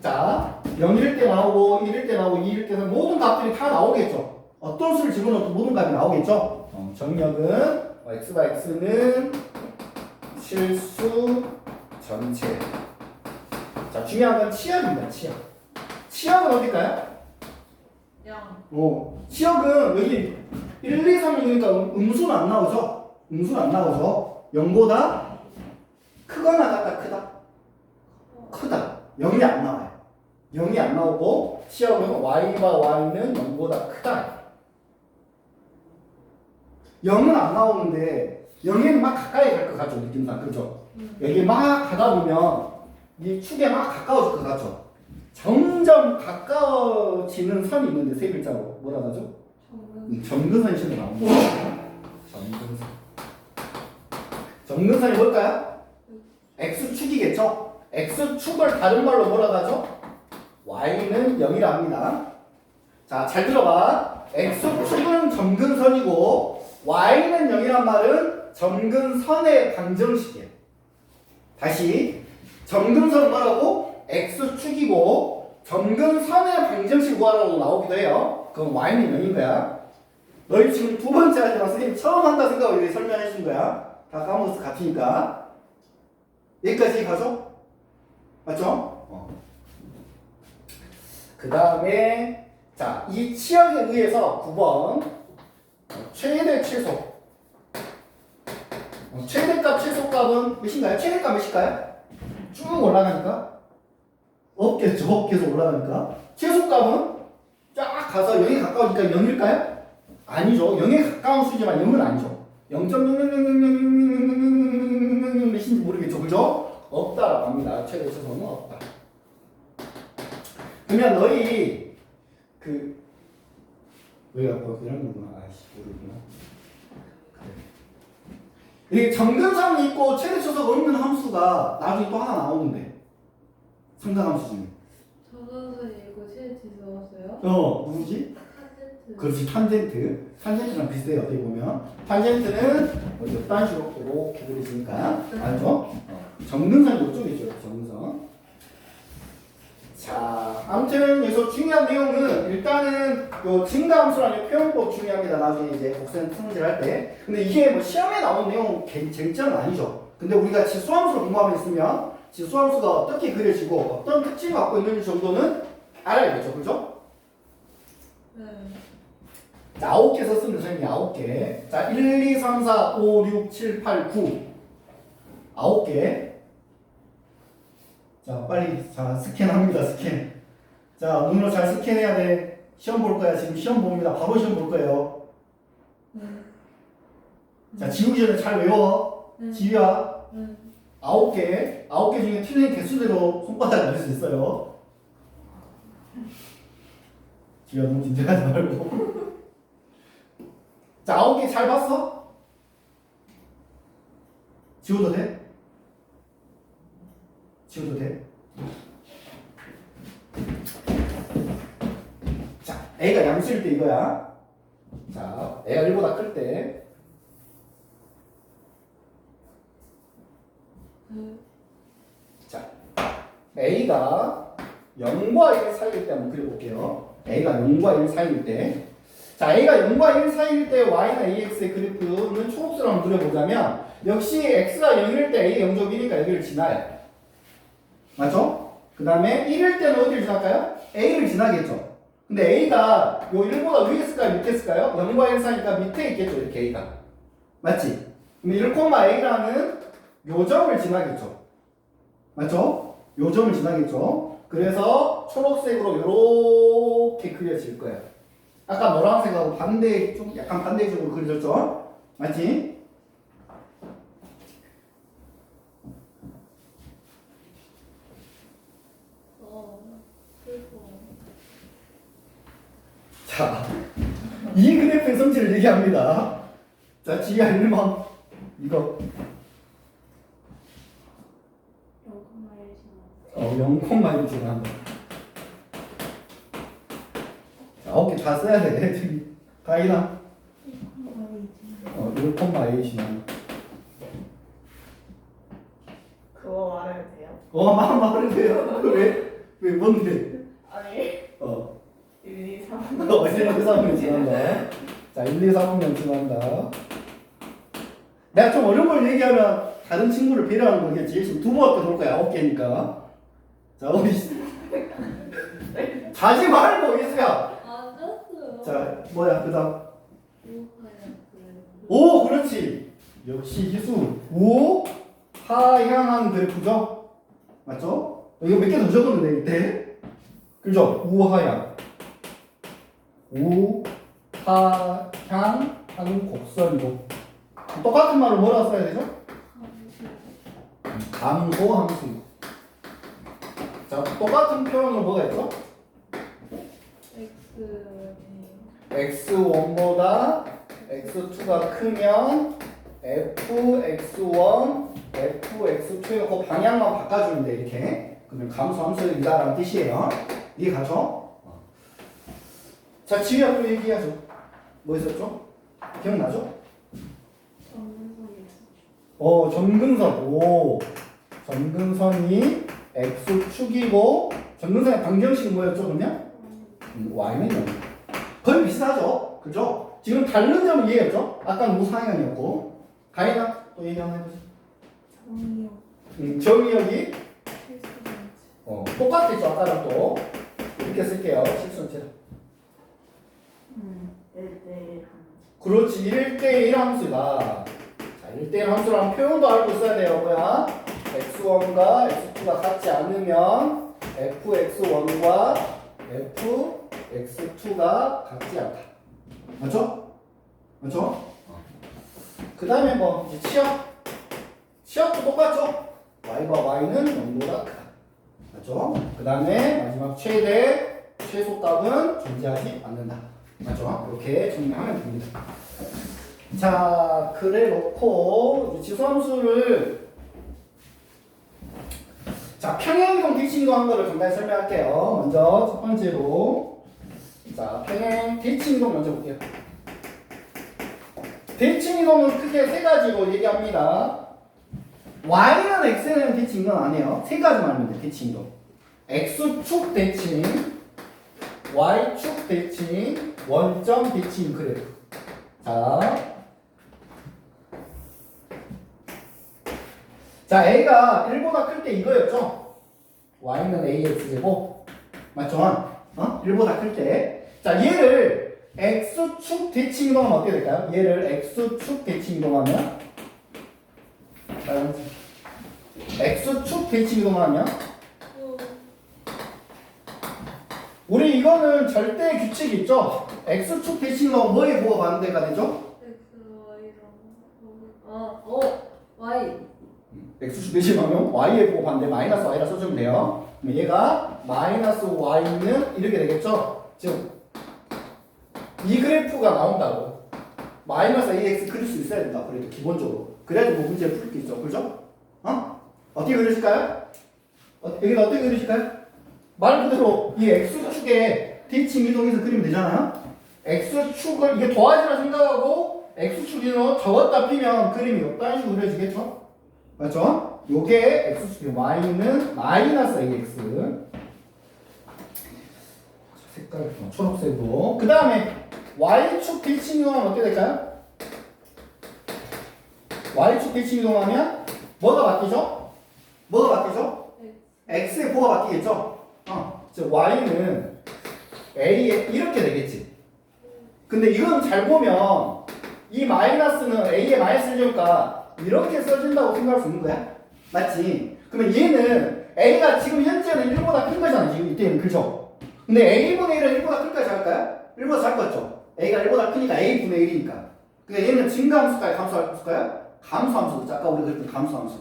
자, 0일 때 나오고 1일 때 나오고 2일 때 모든 값들이 다 나오겠죠. 어떤 수를 집어넣어도 모든 값이 나오겠죠. 정의역은 x가 x는 실수 전체. 자, 중요한 건 치역입니다. 치역. 치역은 어딜까요? 0. 치역은 여기 1, 2, 3이니까 음수는 안 나오죠? 음수는 안 나오죠? 0보다 크거나 같다, 크다? 크다. 0이 안 나와요. 0이 안 나오고 치역은 y와 y는 0보다 크다. 0은 안 나오는데 0에는 막 가까이 갈 것 같죠, 느낌상. 그렇죠? 여기 막 가다 보면 이 축에 막 가까워질 것 같죠? 점점 가까워지는 선이 있는데 세 글자로 뭐라 하죠? 점근선이 실로 나옵니다. 점근선. 점근선이 뭘까요? x축이겠죠? x축을 다른 말로 뭐라 하죠? y는 0이라 합니다. 자, 잘 들어봐. x축은 점근선이고 y는 0이란 말은 점근선의 방정식이에요. 다시 점근선은 뭐라고? x축이고 점근선의 방정식 구하라고 나오기도 해요. 그럼 y는 0인 거야. 너희 지금 두 번째 하지만 선생님 처음 한다 생각하고 이렇게 설명해 준 거야. 다 까먹어서 같으니까. 여기까지 가죠? 맞죠? 그 다음에 자, 이 치역에 의해서 9번 최대 최소. 최대값 최소값은 몇인가요? 최대값 몇일까요? 쭉 올라가니까 없겠죠. 계속 올라가니까. 최소값은 쫙 가서 0에 가까우니까 0일까요? 아니죠. 0에 가까운 수지만 0은 아니죠. 0.000000000 몇인지 모르겠죠. 그죠? 없다라고 합니다. 최대 최소는 없다. 그러면 너희 왜 아까 이런 거구나. 아이씨 모르구나. 이게 정근선이 있고 최대 최소가 없는 함수가 나중에 또 하나 나오는데 상당함수 중에. 정근선이 있고 최대 지수였어요? 누구지? 탄젠트. 그렇지, 탄젠트. 탄젠트랑 비슷해요. 어떻게 보면 탄젠트는 이딴 식으로 이렇게 그려지니까 알죠? 정근선이 이쪽이죠. 정근선. 자, 아무튼 여기서 중요한 내용은 일단은 요 증가함수라는 표현법 중요합니다. 나중에 이제 곡선 성질 할 때. 근데 이게 뭐 시험에 나온 내용 쟁점은 아니죠. 근데 우리가 지수함수를 공부하고 있으면 지수함수가 어떻게 그려지고 어떤 특징을 갖고 있는지 정도는 알아야겠죠. 그죠? 네. 자, 9개 썼습니다. 선생님이 9개. 자, 1, 2, 3, 4, 5, 6, 7, 8, 9. 9개. 자, 빨리, 자, 스캔합니다, 스캔. 자, 눈으로 잘 스캔해야 돼. 시험 볼 거야. 지금 시험 봅니다. 바로 시험 볼 거예요. 네. 자, 지우기 전에 잘 외워. 네. 지우야. 네. 9개. 9개 중에 틀린 개수대로 손바닥 넣을 수 있어요. 지우야, 너무 긴장하지 말고. 자, 9개 잘 봤어? 지워도 돼? 지워도 돼? 자, A가 양수일 때 이거야. 자, A가 1보다 클 때. 자, A가 0과 1 사이일 때 한번 그려볼게요. A가 0과 1 사이일 때. 자, A가 0과 1 사이일 때 Y나 AX의 그래프는 초록색으로 한번 그려보자면 역시 X가 0일 때 A 0.1이니까 여기를 지나요. 맞죠? 그 다음에 1일 때는 어디를 지날까요? A를 지나겠죠. 근데 A가 요 1보다 위에 있을까요? 밑에 있을까요? 0과 1 사이니까 밑에 있겠죠. 이렇게 A가. 맞지? 그럼 1,A라는 요 점을 지나겠죠. 맞죠? 요 점을 지나겠죠. 그래서 초록색으로 요렇게 그려질 거예요. 아까 노란색하고 반대, 좀 약간 반대쪽으로 그려졌죠? 맞지? 자, 이 그래프의 성질을 얘기합니다. 자, 지하 1번 이거 0,1 지나간다. 자, 9개 다 써야 돼. 저기 가이나 1,8 지나간다. 그거 말해도 돼요? 말해도 돼요. 왜 뭔데? 아니 1, 2, 3 1, 2, 3명 지난다. 자, 1, 2, 3명 지난다. 내가 좀 어려운 걸 얘기하면 다른 친구를 배려하는 거겠지. 지금 두 번밖에 돌 거야. 9개니까. 자, 우리 자지 말고 이수야. 안 잤어요. 자, 뭐야 그다음. 오, 오, 그렇지. 역시 이수. 오, 하향한 그래프죠. 맞죠? 이거 몇 개 더 적었는데 이때. 그죠? 우하향. 우하향하는 곡선이고. 똑같은 말을 뭐라 써야 되죠? 감소함수. 자, 똑같은 표현으로 뭐가 있죠? x1보다 x2가 크면 fx1, fx2의 그 방향만 바꿔주면 돼, 이렇게. 그러면 감소함수이다라는 뜻이에요. 이해 가죠? 자, 지휘야 또 얘기하죠. 뭐 있었죠? 기억나죠? 전근선. 오, 전근선이 x축이고 전근선의 방정식은 뭐였죠, 그러면? y는 0. 거의 비슷하죠? 그죠? 지금 다른 점을 이해했죠? 아까는 무상향이었고. 가인아, 또 얘기 한번 해보세요. 정의역이 똑같겠죠, 아까랑 또. 이렇게 쓸게요, 실수는 제가. 1대1 그렇지. 1대1 함수가. 자, 1대1 함수라는 표현도 알고 있어야 돼요. 뭐야? x1과 x2가 같지 않으면 fx1과 fx2가 같지 않다. 맞죠? 맞죠? 그 다음에 뭐 이제 취업도 똑같죠? y과 y는 0보다 크다. 맞죠? 그 다음에 마지막 최소값은 존재하지 않는다. 맞죠? 이렇게 정리하면 됩니다. 자, 그래 놓고 지수함수를 자, 평행이동 대칭이동 한 거를 간단히 설명할게요. 먼저 첫 번째로 자, 평행 대칭이동 먼저 볼게요. 대칭이동은 크게 세 가지로 얘기합니다. y는 x는 대칭이동 아니에요. 세 가지만 알면 돼. 대칭이동. x축 대칭, y축 대칭, 원점 대칭 그래프. 자, a가 1보다 클 때 이거였죠? y는 ax제곱. 맞죠? 1보다 클 때. 자, 얘를 x축 대칭 이동하면 어떻게 될까요? 얘를 x축 대칭 이동하면 x축 대칭 이동하면 우리 이거는 절대 규칙이 있죠? x축 대칭 이동은 뭐에 부호 반대가 되죠? Y. x축 대칭하면 y에 부호 반대 마이너스 y라 써주면 돼요. 그럼 얘가 마이너스 y는 이렇게 되겠죠? 지금 이 그래프가 나온다고 마이너스 ax 그릴 수 있어야 된다. 그래도 기본적으로 그래야지 뭐 문제 풀 게 있죠. 그죠? 어떻게 그리실까요? 여기다 어떻게 그리실까요? 말 그대로 이 x축에 대칭 이동해서 그리면 되잖아요. x축을 이게 도화지라 생각하고 x축으로 적었다 피면 그림이 이런 식으로 그려지겠죠? 맞죠? 요게 x축 y는 마이너스 ax 색깔 초록색으로. 그 다음에 y축 대칭 이동하면 어떻게 될까요? y축 대칭 이동하면 뭐가 바뀌죠? 뭐가 바뀌죠? x의 보가 바뀌겠죠? 즉 y는 a에 이렇게 되겠지. 근데 이건 잘 보면 이 마이너스는 a에 마이너스를 주니까 이렇게 써진다고 생각할 수 있는 거야. 맞지? 그러면 얘는 a가 지금 현재는 1보다 큰 거잖아. 지금 이때는 그죠? 근데 a분의 1은 1보다 클까지 작을까요? 1보다 작겠죠? a가 1보다 크니까 a분의 1이니까. 근데 얘는 증가함수일까요? 감소함수일까요? 감소함수. 아까 우리가 그랬던 감소함수.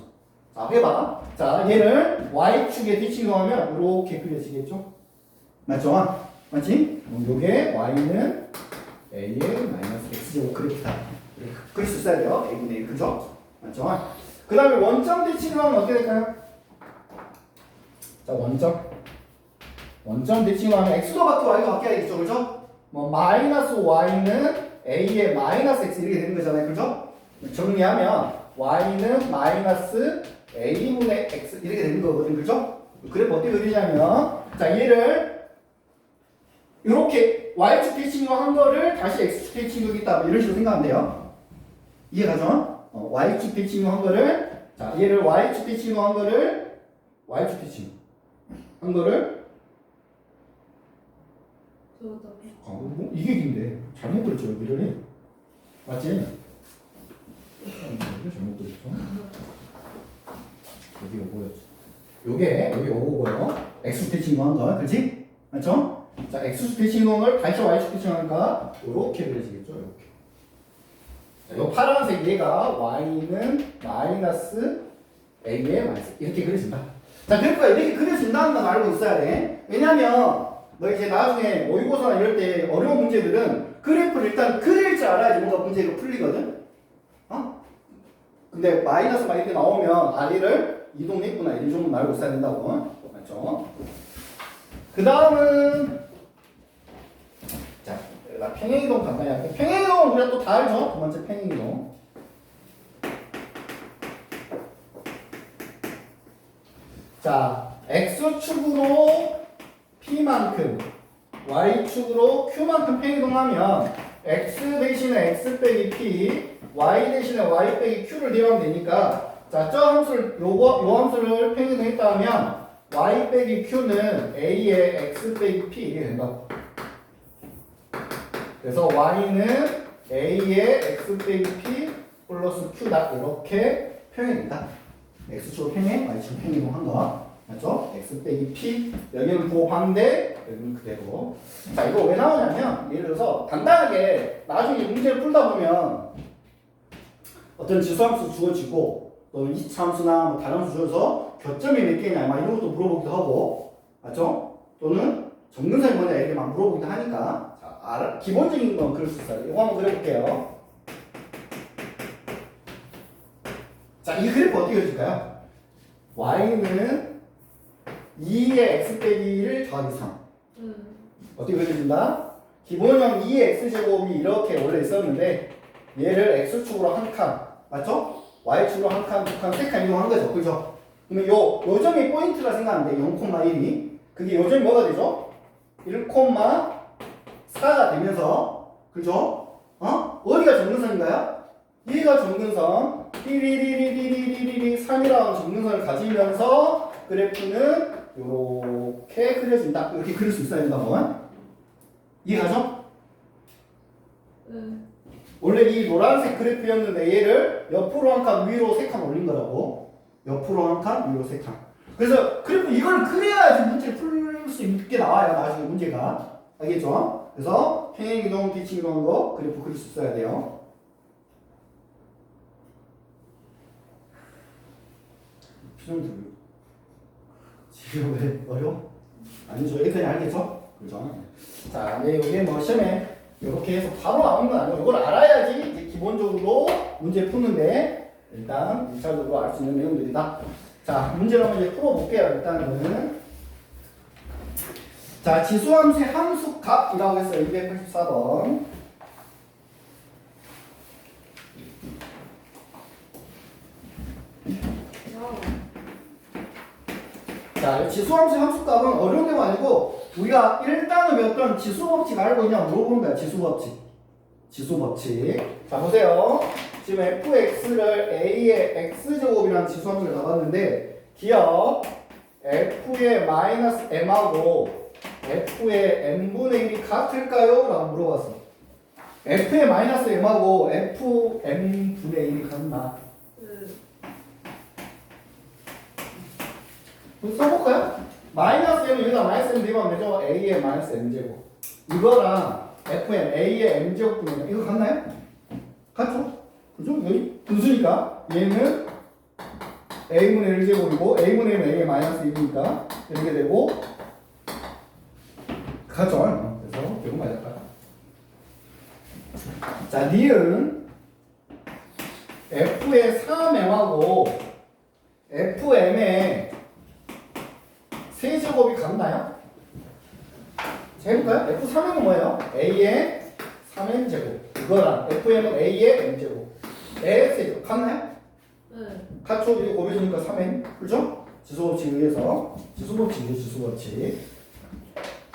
자, 해봐. 자, 얘를 y축에 대칭 이동하면 이렇게 그려지겠죠? 맞죠? 맞지? 요게 y는 a의 마이너스 x제곱 그래프다. 그릴 수 있어야 돼요. a분의 1. 그죠? 맞죠? 그 다음에 원점 대칭 이동하면 어떻게 될까요? 자, 원점 대칭 이동하면 x도 바뀌고 y가 바뀌어야 되겠죠? 그죠? 뭐 마이너스 y는 a의 마이너스 x 이렇게 되는 거잖아요. 그죠? 정리하면 y는 마이너스 a분의 x 이렇게 되는 거거든. 그죠? 그래프 어떻게 그리냐면 자, 얘를 이렇게 y축 대칭으로 한 거를 다시 x축 대칭으로 있다 이런 식으로 생각하면 돼요. 이해가죠? y축 대칭으로 한 거를 자, 얘를 y축 대칭으로 한 거를 y축 대칭 한 거를 뭐 이게 긴데 잘못 그렸죠 여기를. 맞지? 이게 잘못 그렸죠. 여기가 뭐였지? 여기 오고요. x축 대칭으로 한 거, 그렇지? 맞죠? 자, x축 대칭을 다시 y축 대칭하니까 이렇게 그려지겠죠, 이렇게. 자, 요 파란색 얘가 y는 마이너스 a의 마이너스 이렇게 그려진다. 자, 그러니까 이렇게 그려진다는 건 알고 있어야 돼. 왜냐면 너 이제 나중에 모의고사나 이럴 때 어려운 문제들은 그래프를 일단 그릴 줄 알아야지 뭔가 문제가 풀리거든. 근데 마이너스가 이렇게 나오면 다리를 이동했구나 이 정도 알고 있어야 된다고. 맞죠? 그 다음은 자, 나 평행이동 간단히 할게. 평행이동은 우리가 또 다 알죠? 두 번째 평행이동. 자, x축으로 p만큼 y축으로 q만큼 평행이동하면 x 대신에 x 빼기 p y 대신에 y 빼기 q를 대하면 되니까 자, 저 함수를 요 함수를 평행이동했다 하면 y 빼기 q는 a의 x 빼기 p 이게 된다고. 그래서 y는 A의 X 빼기 P 플러스 Q다. 이렇게 평행입니다. X축으로 평행, Y축으로 평행으로 한 거. 맞죠? X 빼기 P. 여기는 부호반대, 여기는 그대로. 자, 이거 왜 나오냐면, 예를 들어서 간단하게 나중에 문제를 풀다 보면 어떤 지수함수 주어지고 또 이차함수나 뭐 다른 함수 주어서 교점이 몇 개냐 막 이런 것도 물어보기도 하고 맞죠? 또는 정근선이 뭐냐 이렇게 막 물어보기도 하니까 자, 기본적인 건 그럴 수 있어요. 이거 한번 그려볼게요. 자, 이 그래프 어떻게 그려질까요? y는 2의 x 빼기 1 더하기 3 어떻게 그려진다? 기본형 2의 x제곱이 이렇게 원래 있었는데 얘를 x축으로 한 칸 맞죠? y축으로 한 칸, 두 칸, 세 칸 이동한 거죠. 그죠? 그러면 요 점이 포인트라 생각하는데 0,1이 그게 요 점이 뭐가 되죠? 1,4가 되면서 그죠? 어디가 정근선인가요? 얘가 정근선 띠리리리리리리리 3이라는 정근선을 가지면서 그래프는 요렇게 그려진다. 이렇게 그릴 수 있어야 된다고. 이해가죠? 원래 이 노란색 그래프였는데 얘를 옆으로 한 칸 위로 3칸 올린 거라고. 옆으로 한 칸 위로 3칸. 그래서 그래프 이걸 그려야지 문제를 풀 수 있게 나와요. 나중에 문제가. 알겠죠? 그래서 평행이동, 비칭이동한 거 그래프 그릴 수 있어야 돼요. 표정들 지금 왜 어려워? 아니죠. 여기까지 알겠죠? 그죠? 자, 이게 뭐 시험에 이렇게 해서 바로 나오는 건 아니고 이걸 알아야지 이제 기본적으로 문제 푸는데 일단 1차적으로 알 수 있는 내용들이다. 자, 문제를 한번 이제 풀어볼게요. 일단은 자, 지수함수의 함수값이라고 했어요. 284번. 자, 지수함수의 함수값은 어려운 게 아니고 우리가 일단은 배웠던 지수법칙 알고 있냐 물어보는 거야. 지수법칙. 자, 보세요. 지금 fx를 a의 x제곱이라는 지수함수를 잡았는데 기억 f의 마이너스 m하고 f의 n분의 1이 같을까요? 라고 물어봤어. f의 마이너스 m하고 f n분의 1이 같나? 써볼까요? 마이너스 m은 여기다 마이너스 m 대입하면 되죠? a의 마이너스 m제곱 이거랑 fn a의 m제곱 분의 이거 같나요? 같죠? 그죠? 여기 분수니까 얘는 a분의 1제곱이고 a분의 1은 a의 마이너스 1이니까 이렇게 되고 같죠? 그래서 이거 맞을까요? 자, 니은 f의 3m하고 fm의 세제곱이 같나요? 자, 해볼까요? F3m은 뭐예요? A의 3m제곱 이거랑 FM은 A의 m제곱 의 세제곱 같나요? 같죠? 이게 곱해주니까 3m 그죠? 지수법칙에 의해서 지수법칙이죠. 지수법칙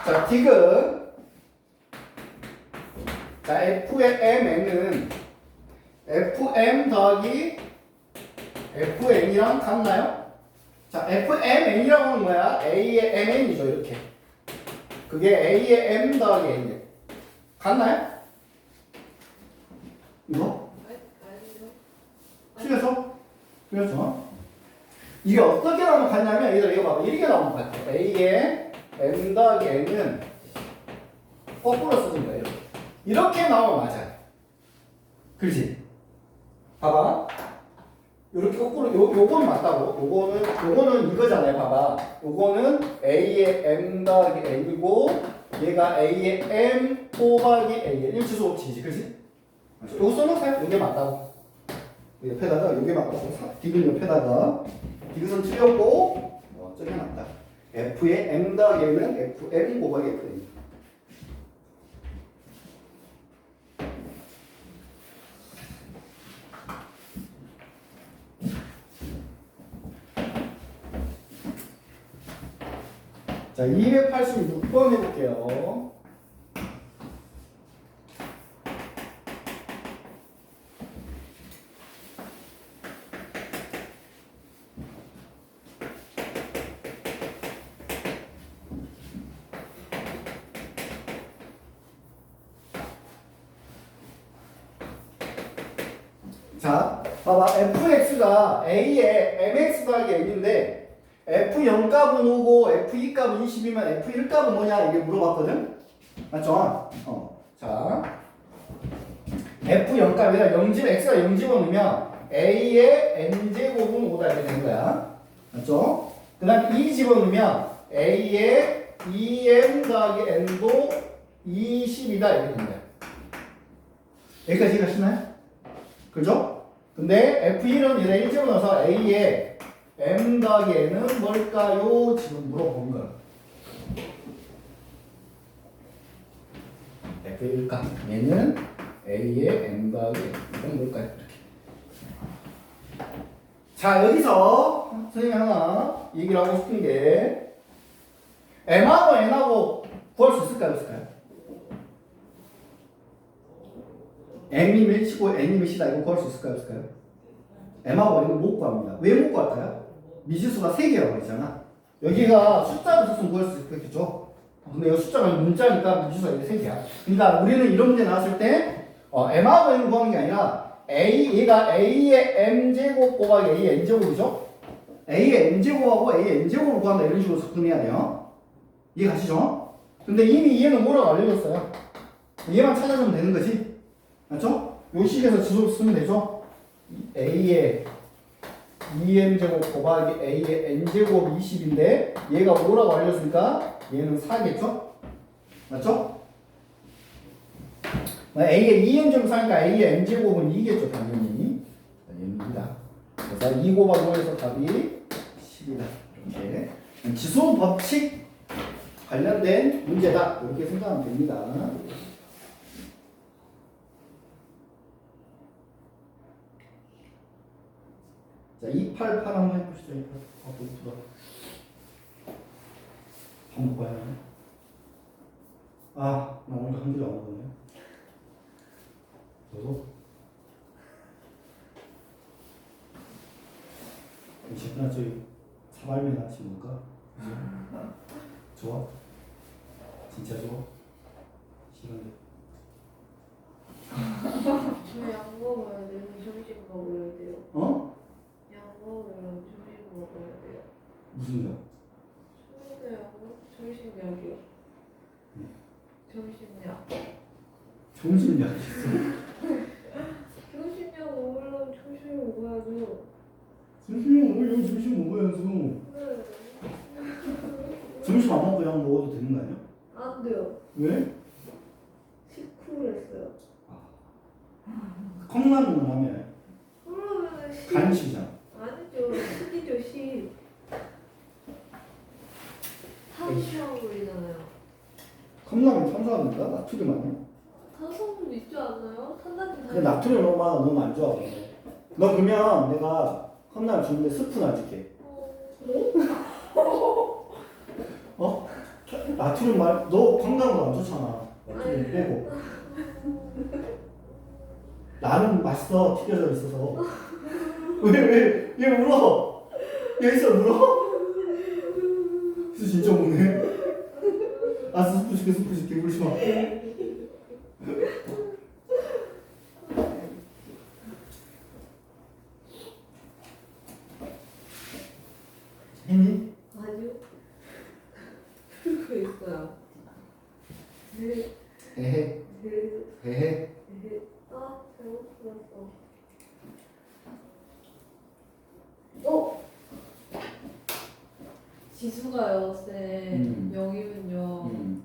자, 디귿 자, F의 mn은 Fm 더하기 Fn이랑 같나요? 자, FMN이라고 하는 거야. A의 MN이죠, 이렇게. 그게 A의 M 더하기 N. 같나요? 이거? 틀렸어? 틀렸어? 이게 어떻게 나오면 같냐면, 이거 봐봐. 이렇게 나오면 같아. A의 M 더하기 N은 거꾸로 써준 거야, 이렇게. 이렇게 나오면 맞아요. 그렇지? 봐봐. 이렇게 거꾸로 요거는 맞다고. 요거는 이거잖아요. 봐봐. 요거는 A의 M 더하기 N이고 얘가 A의 M 곱하기 A. 이거 지수법칙이지. 그렇지? 요거 써놓으세요. 요게 맞다고. 옆에다가 요게 맞다고. 디귿 옆에다가 디귿은 틀렸고 저게 맞다. F의 M 더하기 N은 FM 곱하기 FN. 자, 286번 해볼게요. 자, 봐봐. fx가 a의 mx 더하기 n인데 f0 값은 5고 f2 값은 20이면 f1 값은 뭐냐 이게 물어봤거든. 맞죠? 자, f0 값이라 0집 x가 0 집어넣으면 a의 n제곱은 5다 이렇게 되는 거야. 맞죠? 그 다음 2 집어넣으면 a의 2m 더하기 n도 20이다 이렇게 되는 거야. 여기까지 이해가시나요? 그죠? 근데 F1은 얘네 1 집어넣어서 A의 M 더하기 N은 뭘까요? 지금 물어본 거야. F1 값 얘는 A의 M 더하기 N은 뭘까요? 이렇게. 자, 여기서 선생님이 하나 얘기를 하고 싶은 게 M하고 N하고 구할 수 있을까요? 없을까요? M이 몇이고 N이 몇이다 이거 구할 수 있을까요? 없을까요? M하고 N은 못 구합니다. 왜 못 구할까요? 미지수가 3개라고 그랬잖아. 여기가 숫자를 썼으면 구할 수 있겠죠? 근데 여기 숫자가 문자니까 미지수가 이게 3개야. 그러니까 우리는 이런 문제 나왔을 때 M하고 N을 구하는 게 아니라 얘가 A의 M제곱 곱하기 A의 N제곱이죠? A의 M제곱하고 A의 N제곱을 구한다 이런 식으로 접근해야 돼요. 이해 가시죠? 근데 이미 얘는 뭐라고 알려줬어요. 얘만 찾아주면 되는 거지. 맞죠? 요 식에서 지수 쓰면 되죠? A의 2m제곱 곱하기 A의 n제곱 20인데 얘가 5라고 알려주니까 얘는 4겠죠? 맞죠? A의 2m제곱 4니까 A의 n제곱은 2겠죠 당연히. 얘입니다. 그래서 2 곱하기 5에서 답이 10이다. 이렇게 지수 법칙 관련된 문제다. 이렇게 생각하면 됩니다. 자, 288 한번 해보시죠. 288. 밥 먹어야 하네. 나 오늘 한 끼도 안 먹었네. 너도? 잠시만, 저희 사발면 같이 먹을까? 좋아? 진짜 좋아? 싫은데. 저약 먹어야 돼요. 점심 먹어야 돼요. 약 먹으면 점심 먹어야 돼요. 무슨 약? 초대하고 점심약이요. 점심약. 점심약 있어? 점심약 먹으려면 점심 먹어야죠. 점심 먹어야죠. 네. 점심 안 먹고 약 먹어도 되는 거 아니야? 안 돼요. 왜? 식후를 했어요. 컵라면 하면 그러면은 간식이잖아. 아니죠. 식이죠, 식. 탄수화물이잖아요. 컵라면 탄수화물인가? 나트륨 아니야? 탄수화물 있지 않나요? 탄단지 근데 나트륨 너무 많아. 너무 안 좋아. 너 그러면 내가 컵라면 주는데 스푼 안 줄게. 나트륨 너 건강도 안 좋잖아. 나트륨 빼고. 나는 맛있어. 튀겨져 있어서. 얘 울어? 얘 있어 울어? 진짜 우네. 스프 줄게 울지 마. 했니? 아니요. 그거 있어요. 네. 에헤. 네. 잘못 들었어. 지수가요, 쌤. 0이면요.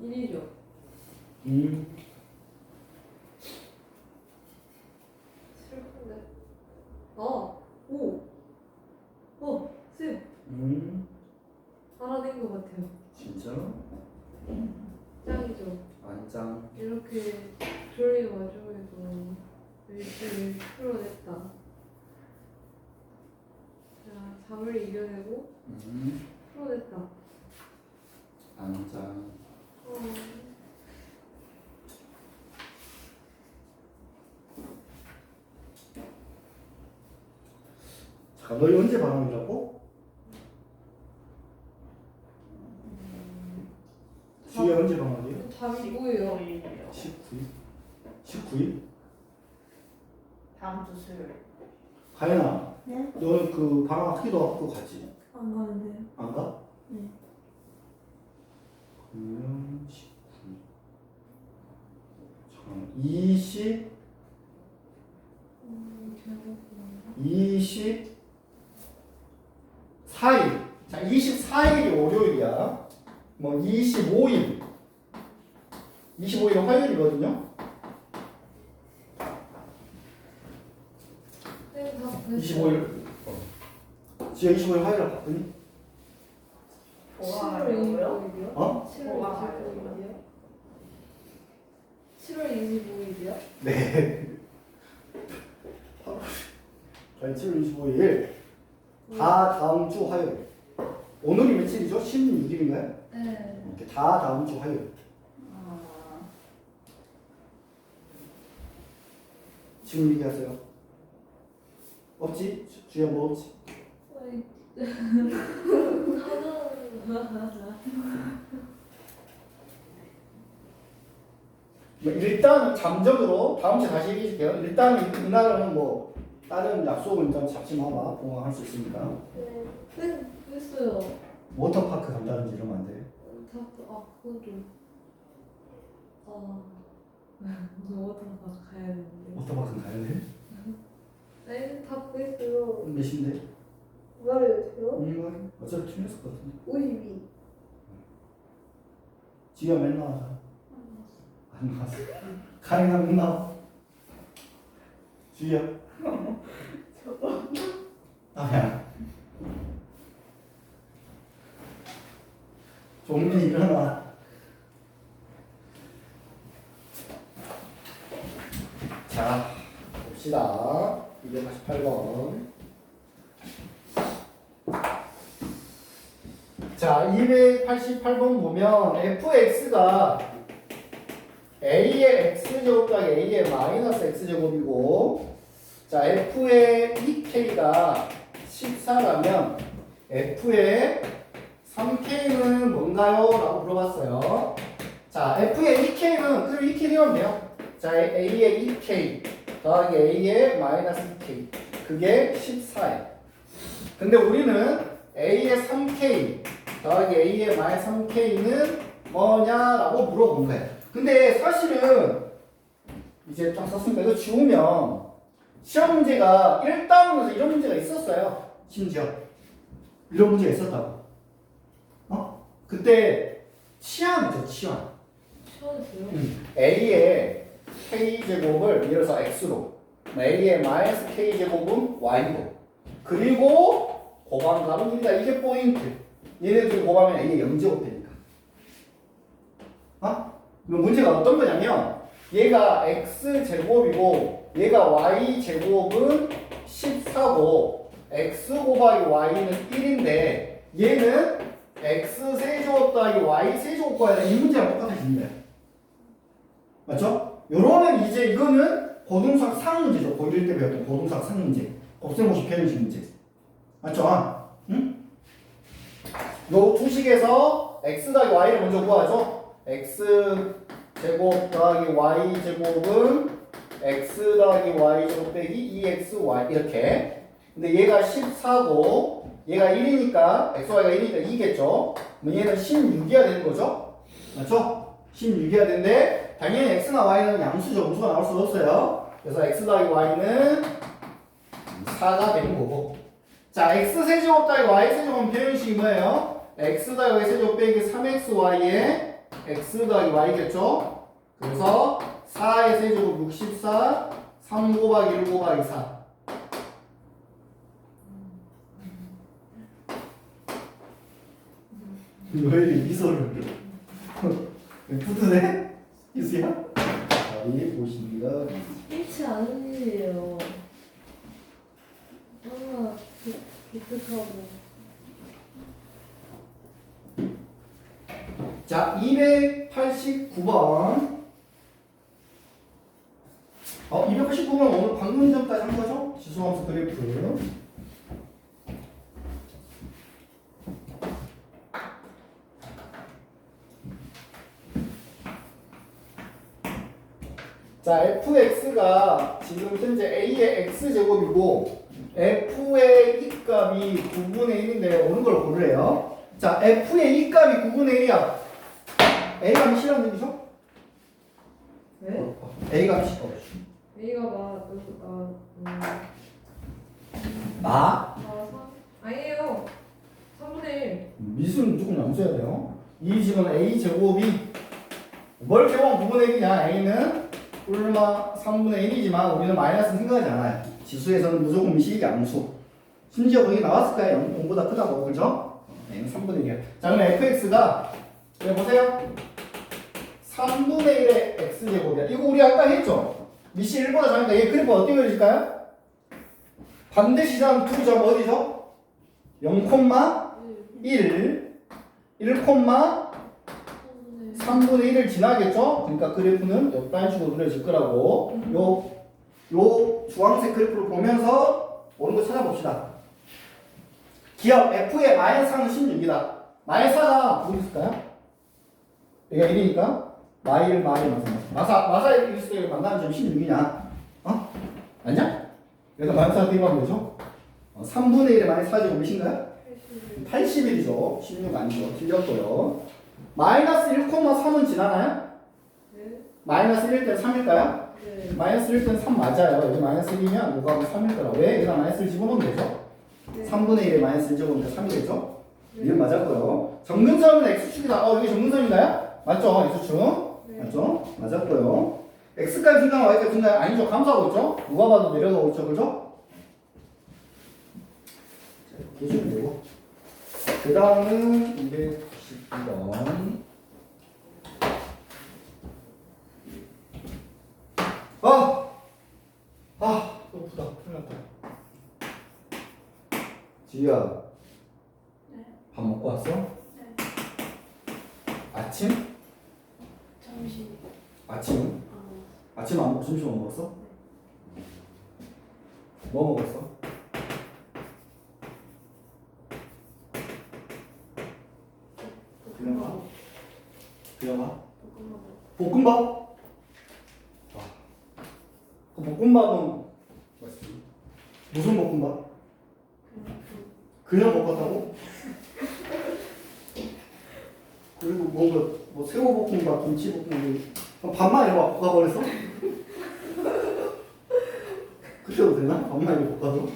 1이죠. 슬픈데. 5. 쌤. 알아낸 것 같아요. 진짜로? 짱이죠. 완짱. 이렇게 졸린 와중에도 열심히 풀어냈다. 자, 잠을 이겨내고 풀어냈다. 완짱. 잠깐 너희 언제 방학이라고? 주에 언제 방학이에요? 답이 뭐예요? 19일? 19일? 다음 주 수요일. 가연아, 네? 너는 그 방학 학기도 갔지? 안 가는데요. 안 가? 네. 그러면 19. 잠깐만. 20, 24일. 자, 24일이 월요일이야. 뭐 25일. 25일은 화요일이거든요. 네, 다 25일. 지금 25일 화요일 봤더니? 뭐가 하려고요? 25일이요? 어? 7월 뭐가 25일이요? 7월 25일이요? 네. 저희 7월 25일. 다 다음 주 화요일. 오늘이 며칠이죠? 16일인가요? 네. 이렇게 다 다음 주 화요일. 아, 지금 얘기하세요. 없지? 주에 뭐 없지? 어이. 뭐 일단은 잠정으로 다음 주에 다시 얘기해 줄게요. 일단은 이날은 뭐 다른 약속을 일단 잡지 마봐. 공항할 수 있으니까. 네. 됐어요. 워터파크 간다든지 이러면 안 돼. 그것도. 워터파크 가야 되는데. 워터파크 가야 돼? 네, 다 구했어요. 몇 시인데? 말해요, 제가? 어차피 틀렸을 것 같은데. 52. 지가 맨날 하자. 안 나왔어. 가능하 못 나와. 주희야. 아야. 좀비 일어나. 자, 봅시다. 288번. 자, 288번 보면 fx가 a의 x제곱 더하기 a의 마이너스 x제곱이고, 자, f의 2k가 14라면 f의 3k는 뭔가요? 라고 물어봤어요. 자, f의 2k는 그대로 2k 되면 돼요. 자, a의 2k 더하기 a의 마이너스 2k, 그게 14예요. 근데 우리는 a의 3k 더하기 a의 마이너스 3k는 뭐냐라고 물어본 거예요. 근데 사실은 이제 딱 썼으니까 이거 지우면 시험 문제가 1단원에서 이런 문제가 있었어요. 심지어 이런 문제가 있었다고. 그때 치환이죠, 치환. 처음이요? a의 k제곱을 예를 들어서 x로, a의 마이너스 k제곱은 y로, 그리고 곱한 값은 1이다. 이게 포인트. 얘네들 곱하면 a의 0제곱 되니까. 그럼 문제가 어떤 거냐면 얘가 x제곱이고 얘가 y제곱은 14고 x 곱하기 y는 1인데 얘는 x세제곱 더하기 y세제곱 곱하기 이 문제랑 똑같아집니다. 맞죠? 요러면 이제 이거는 고등수학 상문제죠. 고1 때 배웠던 고등수학 상문제. 곱셈공식 표현식 문제. 맞죠? 응? 요 두 식에서 x 더하기 y를 먼저 구하죠. x제곱 더하기 y제곱은 x 더하기 y제곱 빼기 2xy 이렇게. 근데 얘가 14고 얘가 1이니까 xy가 1이니까 2겠죠. 그럼 얘는 16이어야 되는 거죠. 맞죠? 16이어야 되는데 당연히 x나 y는 양수죠. 음수가 나올 수 없어요. 그래서 x 더하기 y는 4가 되는 거고. 자, x세제곱 더하기 y세제곱은 표현식이 뭐예요? x 더하기 y세제곱 빼기 3xy에 x 더하기 y겠죠? 그래서 4의 세제곱 64, 3 곱하기 1 곱하기 4. 왜 이렇게 미소를 뿌듯해? 이수야? 답이 보십니다. 잃지 않은 일이에요. 얼마나 기특하고. 자, 289번. 289번 오늘 방금 전까지 한 거죠? 지수함수 그래프. 자, fx가 지금 현재 A의 X제곱이고 F의 E 값이 9분의 1인데 어느 걸 고르래요? 자, F의 E 값이 9분의 1이야. A 값이 싫어하는 얘기죠? 네? A 값이 A가 마? 아니에요. 3분의 1. 미수는 무조건 양수해야 돼요. 이 집은 A 제곱이 뭘 제곱하면 9분의 1이냐? A는 뿔마 3분의 1이지만 우리는 마이너스 생각하지 않아요. 지수에서는 무조건 미시 양수. 심지어 거기 나왔을 거예요. 0보다 크다고. 그죠? A는 3분의 1이야. 자, 그럼 fx가 여기 보세요. 3분의 1의 x제곱이야. 이거 우리 아까 했죠? 미시 1보다 작으니까 얘 그래프 어떻게 그려질까요? 반대시장 두 점 어디죠? 0, 1, 3분의 1을 지나겠죠? 그러니까 그래프는 이런 식으로 그려질 거라고. 요 주황색 그래프를 보면서 오는 거 찾아봅시다. 기억 F의 마이너스 4는 16이다. 마이너스 4가 어디 있을까요? 여기가 1이니까 마사 있을 때 만나는 점 16이냐? 어? 아니야? 그래서 마이너스 4 대입하면 되죠? 3분의 1의 마이너스 4제곱 몇인가요? 81이죠. 16 아니죠. 틀렸고요. 마이너스 1,3은 지나나요? 네. 마이너스 1일 때는 3일까요? 네. 마이너스 1일 때는 3 맞아요. 여기 마이너스 1이면 뭐가 3일 거라. 왜? 여기다 마이너스 1 집어넣으면 되죠. 네. 3분의 1에 마이너스 1 집어넣으면 3이 되죠. 네. 이건 맞았고요. 정근선은 X축이다. 여기 정근선인가요? 맞죠? X축. 네. 맞죠? 맞았고요. X까지 중간 Y까지 중간 아니죠? 감소하고 있죠? 누가 봐도 내려가고 있죠. 그죠? 자, 이렇게 해주면 되고. 그 다음은 292번. 너무 크다. 큰일 났다. 지희야. 네. 밥 먹고 왔어? 네. 아침? 점심. 아침은? 아침 안 먹고 점심 안 먹었어? 뭐 먹었어? 그냥 밥? 그냥 밥? 볶음밥? 그 볶음밥은 무슨 볶음밥? 그냥 볶았다고? 그리고 뭔가 뭐 새우볶음밥, 김치볶음밥 밥만 이렇게 막 볶아버렸어? 그래도 되나? 밥만 이렇게 볶아도?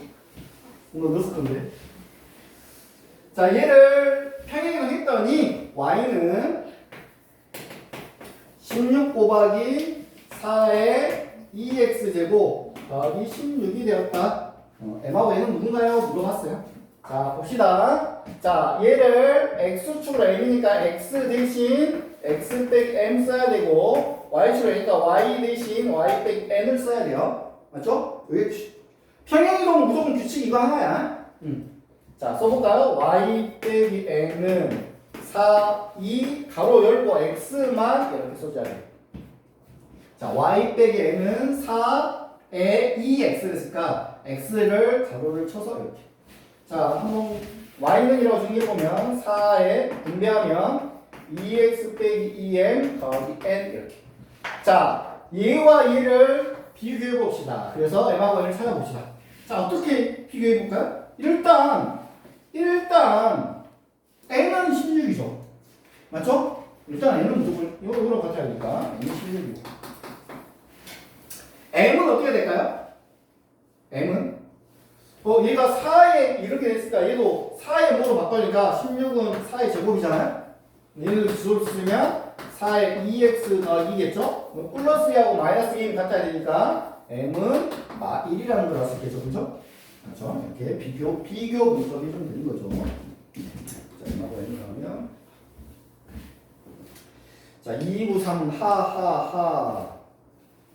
뭔가 넣었을 건데. 자, 얘를 평행을 했더니 y는 16 곱하기 4의 2x제곱 더하기 16이 되었다. m하고 n은 누군가요? 물어봤어요. 자, 봅시다. 자, 얘를 x축으로 m이니까 x 대신 x 빼기 m 써야 되고 y축으로 m이니까 y 대신 y 빼기 n을 써야 돼요. 맞죠? 여기 평행이동은 무조건 규칙 이거 하나야. 자, 써볼까요? y 빼기 n은 4, 2, 가로 열고 x만 이렇게 써줘야 돼. 자, y 빼기 n은 4에 2x를 했으니까 x를 가로를 쳐서 이렇게. 자, 한번 y는 이라고 정리해보면 4에 분배하면 2x 빼기 2m 더하기 n 이렇게. 자, 얘와 얘를 비교해봅시다. 그래서 m하고 n을 찾아봅시다. 자, 어떻게 비교해볼까요? 일단 n은 16이죠. 맞죠? 일단 n은 무조건 이거랑 같아야 하니까 n은 16이고 m은 어떻게 될까요? m은 얘가 4에 이렇게 됐으니까 얘도 4의 뭐로 바꾸니까 16은 4의 제곱이잖아요? 얘를 주소를 쓰면 4의 2x 더하기겠죠? 플러스 2하고 마이너스 2는 같아야 되니까 m은 1이라는 걸 알 수 있겠죠? 그죠? 그렇죠? 이렇게 비교 분석이 좀 되는 거죠. 자, m하고 n을 하면 자, 2, 9, 3 하하하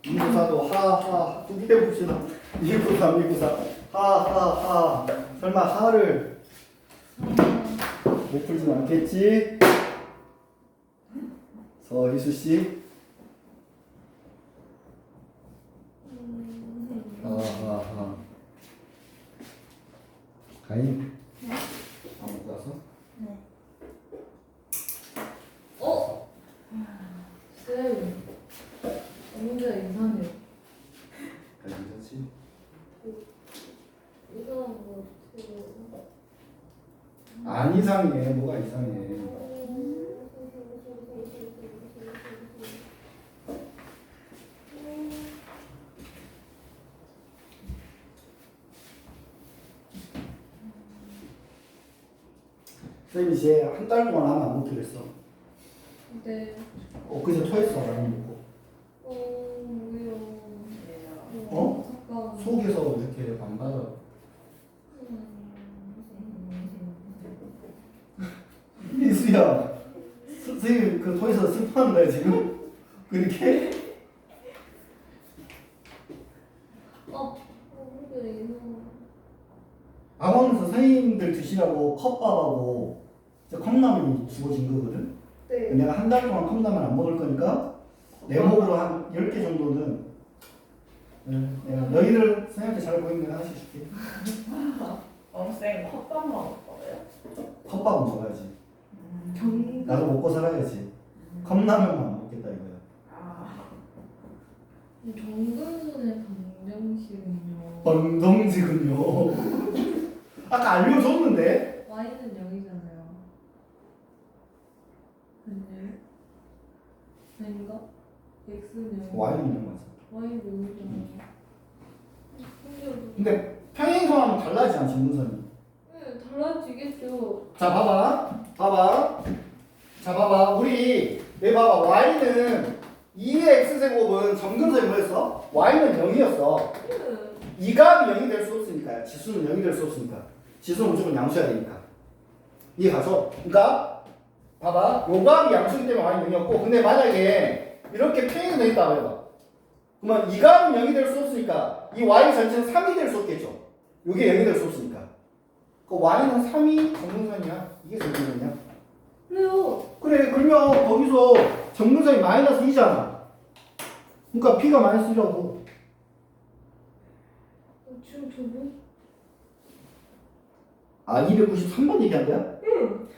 2, 9, 4도 하하 두 개 해봅시다. 2, 9, 3, 2, 9, 4 하하하 설마 하를 못 풀진 않겠지? 서희수씨 하하하 가인 네. 먹고 와서? 네. 쌤, 문제가 이상해요. 가인 거지. 이상한 거 같아요. 안 이상해. 뭐가 이상해. 선생님이 이제 한 달 동안 하면 안 먹기로 했어. 네. 그래서 토했어. 라면 먹고. 뭐요? 어? 잠깐. 속에서 이렇게 안 받아. 이수야, 선생님 그 토해서 슬퍼하는 거야 지금? 그렇게? 모르겠어요. 학원에서 선생님들 드시라고 컵밥하고 컵라면이 주어진 거거든? 네. 내가 한 달 동안 컵라면 안 먹을 거니까 내 목으로 한 10개 정도는 내가 너희들 선생님한테 잘 보이는 거 하나씩 줄게. 쌤 컵밥 먹을 거예요? 컵밥은 먹어야지. 경. 나도 먹고 살아야지. 컵라면만 안 먹겠다 이거야. 정근선의 강정식은요. 방정식은요. 아까 알려줬는데? Y는 0이잖아요. 아닌가? X는 0. Y는 있는 거지. Y는 0이잖아요. 근데 평행선하면 달라지잖아 정근선이. 네, 달라지겠죠. 자 봐봐 우리 내 봐봐 y는 2의 x제곱은 정근선이 뭐였어? y는 0이었어. 이 값이 0이 될 수 없으니까 지수는 0이 될 수 없으니까 지수는 무조건 양수해야 되니까 이해가죠? 그러니까 봐봐 요 값이 양수기 때문에 y는 0이었고 근데 만약에 이렇게 평행이 되겠다 해봐 그러면 이 값은 0이 될 수 없으니까 이 y 전체는 3이 될 수 없겠죠. 요게 0이 될 수 없으니까 그 y는 3이 정근선이야. 이게 정근선이야. 그래요. 그래 그러면 거기서 정근선이 마이너스 2잖아. 그러니까 b가 마이너스 2라고. 지금 저거? 아 293번 얘기한 거야? 응.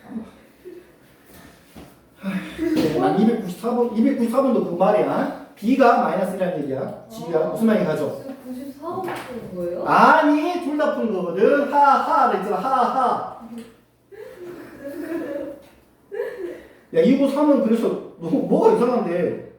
난 294번도 그 말이야. b가 마이너스 1이라는 얘기야. 지우야 무슨 말이 가죠? 지금 94번 푸는 거예요? 아니 둘 다 푸는 거거든. 하하를 있잖아. 하하. 야 293은 그래서 뭐가 이상한데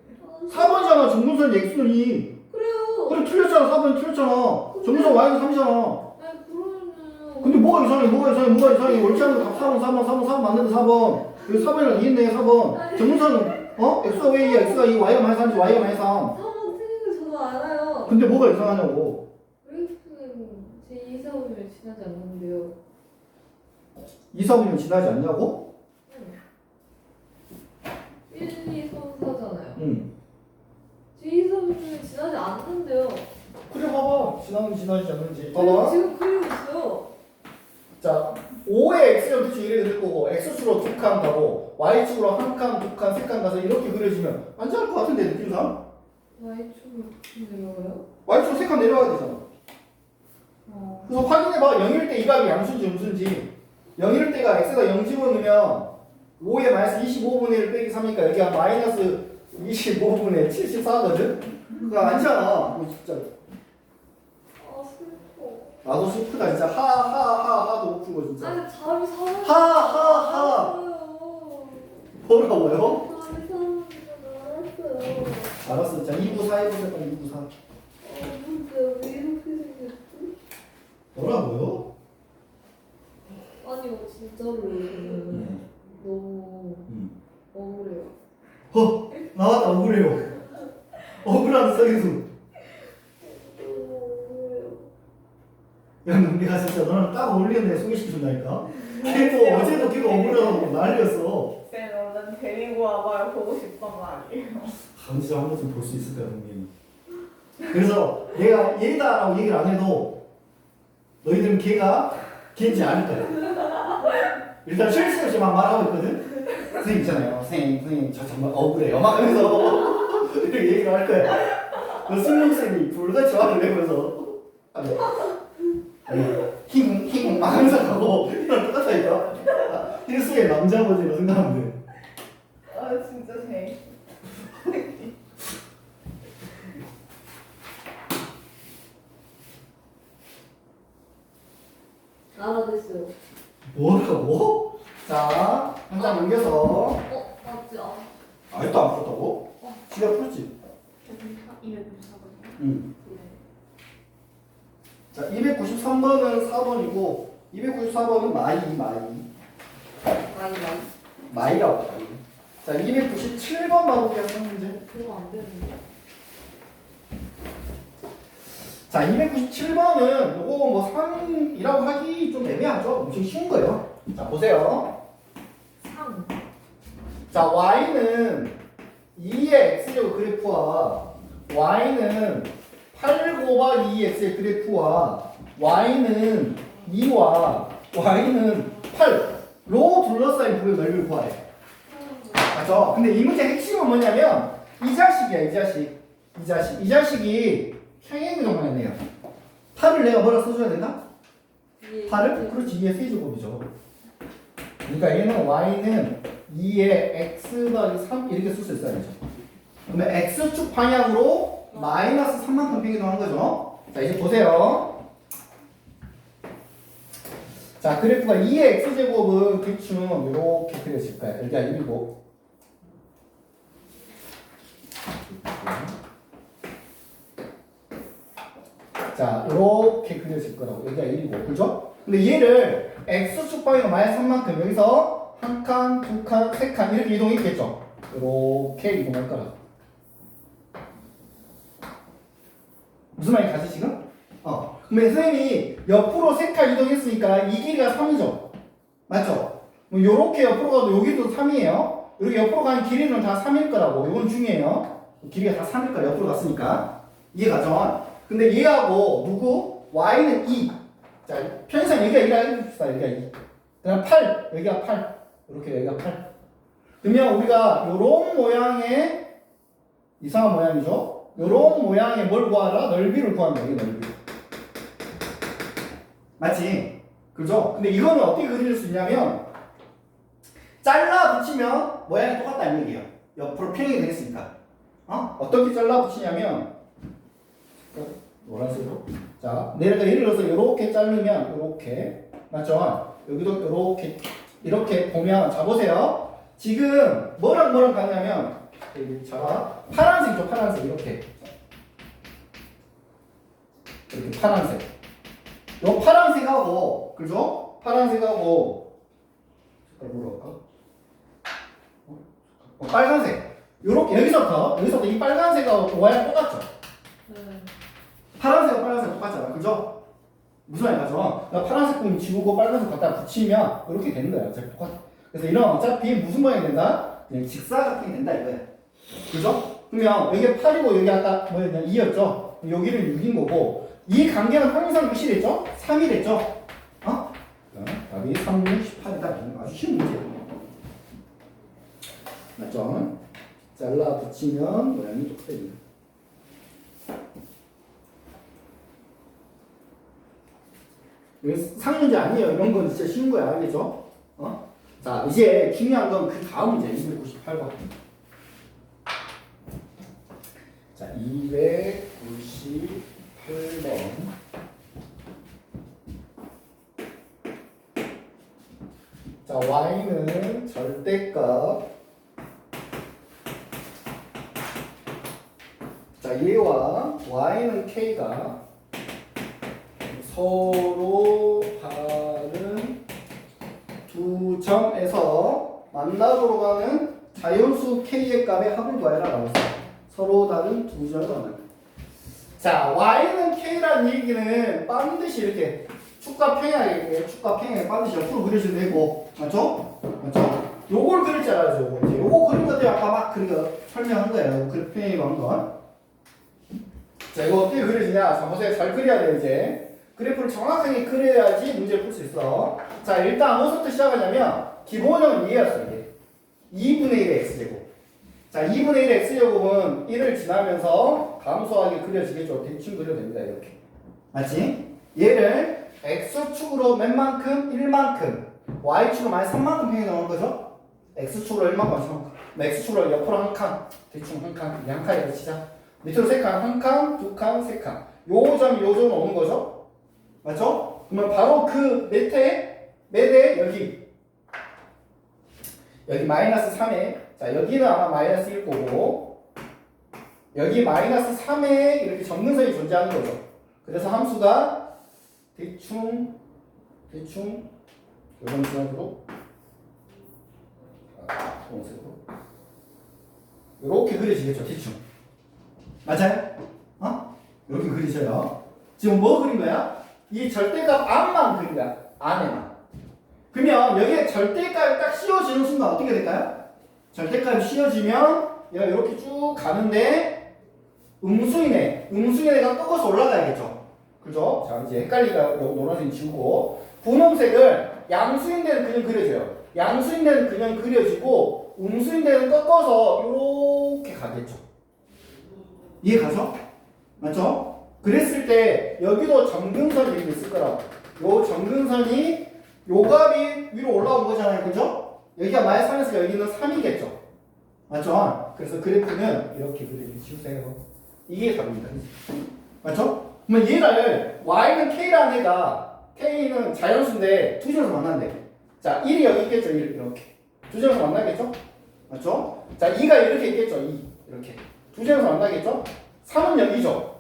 4번이잖아 정근선 x선이. 그래요. 그래 틀렸잖아. 4번 틀렸잖아. 정근선 y는 3이잖아. 아니 그러면은. 근데 뭐가 이상해 옳지 않은 거 4번 맞는데 4번 여기 4번이랑 2 있네 4번 정근선은 x가 왜 2야 x가 2 y가 마이너스 3이지 y가 마이너스 3 4번 틀린 거 저도 알아요. 근데 뭐가 이상하냐고. 웨이프는 제 2, 4번을 지나지 않는데요. 2, 4번이면 지나지 않냐고? 1, 2, 3, 4잖아요. 응. 제 2, 4번은 지나지 않는데요. 그래 봐봐 지나지 않는지 지금 그리고 있어요. 자 5의 x를 대충 이렇게 될 거고 x축으로 2칸 가고 y축으로 1칸, 2칸, 3칸 가서 이렇게 그려지면 안 잘할 것 같은데 느낌상? Y축을 내려가요? y축 3칸 내려가야 되잖아. 그래서 확인해봐 0일 때 이 값이 양수인지 음수인지 0일 때가 x가 0 집어넣으면 5에 마이너스 25분의 1 빼기 3이니까 여기가 마이너스 25분의 74거든? 그거 아니잖아. 이거 진짜 아 슬퍼. 나도 슬프다 진짜 하하하하도 못 푼 거 진짜. 아니 잠이 사는 하하하 뭐라고요? 잠이 사는 줄 알았어요. 알았어. 자 294 해보세요. 294 근데 왜 이렇게 생겼지? 뭐라고요? 아니요 진짜로 저는 너무 억울해요. 나왔다 억울해요. 억울한 썩이수. 너무 억울해요. 야 내가 진짜 너랑 딱 어울리는 애 소개시켜준다니까. 걔도 어제도 걔가 억울하다고 난리였어. 쌤 얼른 데리고 와봐요. 보고 싶단 말이에요. 진짜 한 번쯤 볼 수 있을 거야 분명히. 그래서 내가 얘다라고 얘기를 안 해도 너희들은 걔인지 알 거야. 일단 실수 없이 막 말하고 있거든. 선생님 있잖아요. 선생님 저 정말 억울해요. 막 하면서 이렇게 얘기를 할 거야. 그 승용쌤이 불같이 화를 내면서 희궁 막 하면서 가고 이랑 똑같다니까. 필수의 남자버지로 생각하면 돼. 아 진짜 재밌어. 알아듣어요. 뭐라고? 자, 한 장 넘겨서. 맞지? 아직도 안 풀었다고? 지가 풀었지. 294번. 응. 자, 293번은 4번이고 294번은 마이라고. 자, 297번 봐볼게요. 문제. 그거 안 되는데? 자, 297번은 요거 뭐 3이라고 하기 좀 애매하죠? 엄청 쉬운 거예요. 자, 보세요. 3. 자, y는 2의 x제곱 그래프와 y는 8 곱하기 2x의 그래프와 y는 2와 y는 8로 둘러싸인 부의 넓이를 구하래. 맞죠? 근데 이 문제 핵심은 뭐냐면 이 자식이야, 이 자식이 평행 이동하네요. 8을 내가 뭐라 써줘야 된다? 8을? 그렇지, 2의 세제곱이죠. 그러니까 얘는 y는 2의 x 더하기 3 이렇게 쓸 수 있어야 되죠. 그러면 x축 방향으로 마이너스 3만큼 평행이동하는 거죠. 자, 이제 보세요. 자, 그래프가 2의 x제곱은 대충 이렇게 그려질 거야. 여기가 1이고 자, 이렇게 그려질 거라고. 여기가 1이고, 그죠? 근데 얘를 x축 방향으로 마이너스 3만큼 여기서 한 칸, 두 칸, 세 칸 이렇게 이동했겠죠? 이렇게 이동할 거라고. 무슨 말인지 가지 지금? 그러면 선생님이 옆으로 세 칸 이동했으니까 이 길이가 3이죠? 맞죠? 뭐 요렇게 옆으로 가도 여기도 3이에요. 이렇게 옆으로 가는 길이는 다 3일 거라고. 이건 중요해요. 길이가 다 3일 거야. 옆으로 갔으니까. 이해가죠? 근데 얘하고 누구? y는 2. 자, 편의상 여기가 1라 해줍시다. 여기가 2. 그 다음 8. 여기가 8. 이렇게 여기가 8. 그러면 우리가 요런 모양의 이상한 모양이죠? 요런 모양의 뭘 구하라? 넓이를 구한다. 여기 넓이. 맞지? 그죠? 근데 이거는 어떻게 그릴 수 있냐면 잘라 붙이면 모양이 똑같다는 얘기예요. 옆으로 평행이 되겠으니까. 어떻게 잘라 붙이냐면 노란색으로. 자, 내가 예를 들어서 이렇게 자르면 이렇게 맞죠? 여기도 이렇게 보면 자 보세요. 지금 뭐랑 가냐면 여기 자 파란색이죠. 파란색 이렇게 파란색. 요 파란색하고 그죠? 파란색하고 색깔 뭐로 할까? 빨간색. 요렇게 여기서부터 이 빨간색하고 모양 똑같죠? 파란색과 빨간색 똑같잖아. 그죠? 무슨 말인지 알죠? 파란색 공 지우고 빨간색 갖다 붙이면 이렇게 되는 거야. 어차피 똑같아. 그래서 이런 어차피 무슨 모양이 된다? 그냥 직사각형이 된다 이거야. 그죠? 그러면 여기 8이고 여기 아까 뭐였냐? 2였죠? 여기는 6인 거고 이 관계는 항상 몇이 됐죠? 3이 됐죠? 답이 3, 6, 18이다. 아주 쉬운 문제예요. 맞죠? 잘라 붙이면 모양이 똑같습니다. 상문제 아니에요. 이런 건 진짜 쉬운 거야. 알겠죠? 자, 이제 중요한 건 그 다음 문제 298번. 자, 298번. 자, y는 절대값. 자, 얘와 y는 k가 서로 다른 두 점에서 만나도록 하는 자연수 k의 값의 합을 구하라 나왔어. 서로 다른 두 점에서 만나. 자, y는 k라는 얘기는 반드시 이렇게 축과 평행하게 반드시 옆으로 그려줘도 되고, 맞죠? 요걸 그릴 줄 알아야죠. 이제 요거 그린 것도 아까 막 설명한 거예요. 그래프 평행이라고 한 건. 자, 이거 어떻게 그려지냐? 자, 보세요. 잘 그려야 돼요, 이제. 그래프를 정확하게 그려야지 문제를 풀 수 있어. 자, 일단 뭐부터 시작하냐면 기본형은 이해였어. 이게 2분의 1의 x제곱. 자, 2분의 1의 x제곱은 1을 지나면서 감소하게 그려지겠죠. 대충 그려도 됩니다. 이렇게. 맞지? 얘를 x축으로 몇 만큼? 1만큼. y축으로 마이너스 3만큼 평행 나오는 거죠? x축으로 1만큼. x축으로 옆으로 한 칸. 대충 한 칸. 한 칸이라고 치자. 밑으로 세 칸. 한 칸, 두 칸, 세 칸. 요 점이 요 점으로 오는 거죠? 맞죠? 그러면 바로 그 몇에 여기 마이너스 3에 자 여기는 아마 마이너스 1 거고 여기 마이너스 3에 이렇게 정근선이 존재하는 거죠. 그래서 함수가 대충 이런 식으로 동색으로 이렇게 그려지겠죠. 대충 맞아요? 이렇게 그리셔요. 지금 뭐 그린 거야? 이 절대값 안만 그린 거야. 안에만. 그러면 여기에 절대값이 딱 씌워지는 순간 어떻게 될까요? 절대값이 씌워지면 얘가 이렇게 쭉 가는데 음수인애가 꺾어서 올라가야겠죠. 그죠? 자 이제 헷갈리가 노란색 지우고 분홍색을 양수인대는 그냥 그려져요. 양수인대는 그냥 그려지고 음수인대는 꺾어서 이렇게 가겠죠. 이해 가죠? 맞죠? 그랬을 때 여기도 정근선이 이렇게 있을 거라고. 요 정근선이 요 값이 위로 올라온 거잖아요. 그죠? 여기가 마이너스 3에서 여기는 3이겠죠. 맞죠? 그래서 그래프는 이렇게 그려주세요. 이게 답입니다. 맞죠? 그러면 얘를 y는 k라는 애가 k는 자연수인데 두 점에서 만난대. 자 1이 여기 있겠죠. 1 이렇게. 두 점에서 만나겠죠? 맞죠? 자 2가 이렇게 있겠죠. 2 이렇게. 두 점에서 만나겠죠? 3은 여기죠.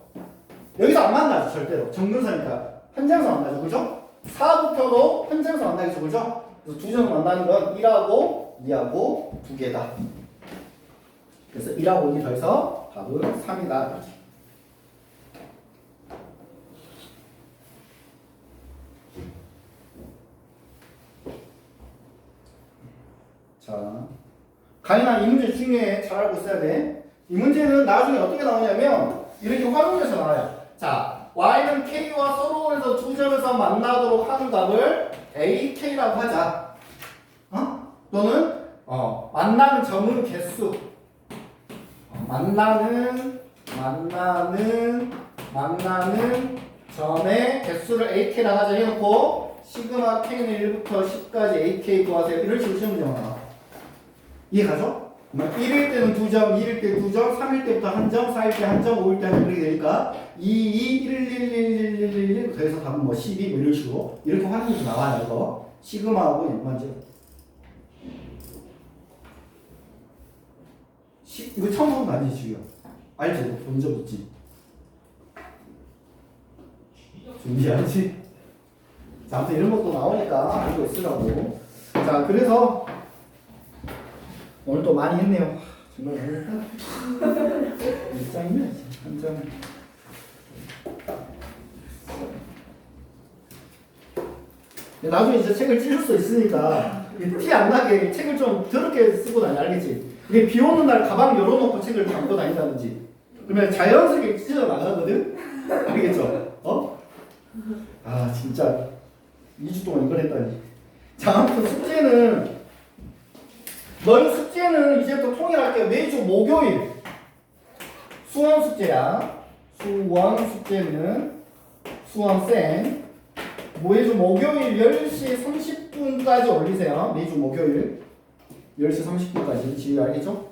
여기서 안 만나죠. 절대로. 정근선이니까 한 점에서 만나죠. 그죠? 4부터도 한 점에서 만나겠죠. 그죠? 그래서 두 점에서 만나는 건 1하고 2하고 두 개다. 그래서 1하고 2 더해서 답은 3이다. 이렇게. 자, 가능한 이 문제 중에 잘 알고 있어야 돼. 이 문제는 나중에 어떻게 나오냐면 이렇게 활용해서 나와요. 자, y는 k와 서로에서 두 점에서 만나도록 하는 값을 ak라고 하자. 또는 만나는 점은 개수. 만나는 점의 개수를 ak라고 하자 해놓고 시그마 k는 1부터 10까지 ak 구하세요. 이런 식으로 시험 문제가 나와. 이해 가죠? 1일 때는 2점, 2일 때 2점, 3일 때부터 1점, 4일 때 1점, 5일 때 1점 이렇게 되니까 2, 2, 1, 1, 1, 1, 1, 1 더해서 답은 뭐 12, 뭐 이런 식으로 이렇게 활용해서 나와요. 이거 시그마하고 연관제. 이거 처음 보는 거 아니지 지금? 알지? 본 적 있지? 준비하지? 자, 아무튼 이런 것도 나오니까 알고 있으라고. 자, 그래서 오늘 또 많이 했네요. 정말 오늘 몇 장이냐? 한 장. 나중에 이제 책을 찢을 수 있으니까 티 안 나게 책을 좀 더럽게 쓰고 다니. 알겠지? 이게 비 오는 날 가방 열어놓고 책을 담고 다닌다든지 그러면 자연스럽게 찢어 나가거든? 알겠죠? 아 진짜 2주 동안 이걸 했다니. 자, 아무튼 숙제는 너희 숙제는 이제부터 통일할게요. 매주 목요일 수원 숙제야. 수원 숙제는 수원쌤 매주 목요일 10시 30분까지 올리세요. 매주 목요일 10시 30분까지. 지휘 알겠죠?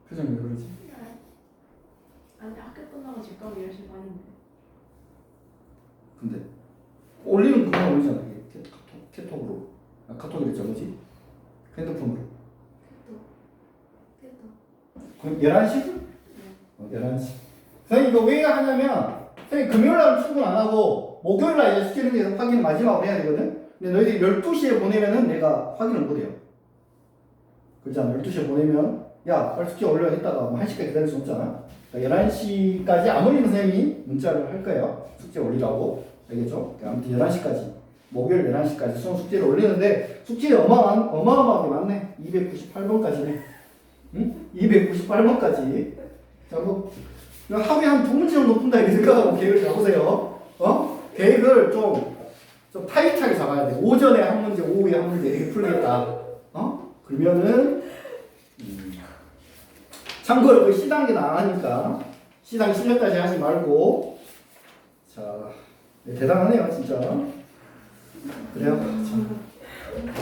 표정이 왜 그러지? 아니 학교 끝나고 집 가기 10시 반인데. 근데 올리는 그만 올리잖아. 이게 카톡으로. 카톡이랬죠, 뭐지? 핸드폰으로. 그럼 11시? 11시. 선생님 이거 왜 하냐면 선생님 금요일날 출근 안 하고 목요일날 이제 숙제는 데서 확인 마지막으로 해야 되거든? 근데 너희들이 12시에 보내면은 내가 확인을 못해요. 그렇잖아. 12시에 보내면 야 빨리 숙제 올려 했다가 뭐 1시까지 기다릴 수 없잖아. 그러니까 11시까지 안 올리는 선생님이 문자를 할 거예요. 숙제 올리라고. 알겠죠? 아무튼 11시까지 목요일 11시까지 수능 숙제를 올리는데 숙제 어마어마하게 많네. 298번까지네. 응? 298번까지. 자, 뭐 하루에 한 2문제 정도 푼다 이렇게 생각하고 계획을 잡으세요. 계획을 좀 타이트하게 잡아야 돼. 오전에 한 문제, 오후에 한 문제 이렇게 풀겠다. 그러면은 참고로 그 시단계는 안 하니까 시단 실력까지 하지 말고. 자, 네, 대단하네요 진짜. 그래요? 자,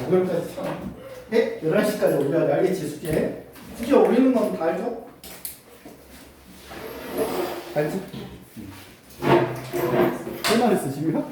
목요일까지 참. 11시까지 올려야 돼. 알겠지? 숙제 올리는 건 다 알죠? 알지? 옛날에 쓰시면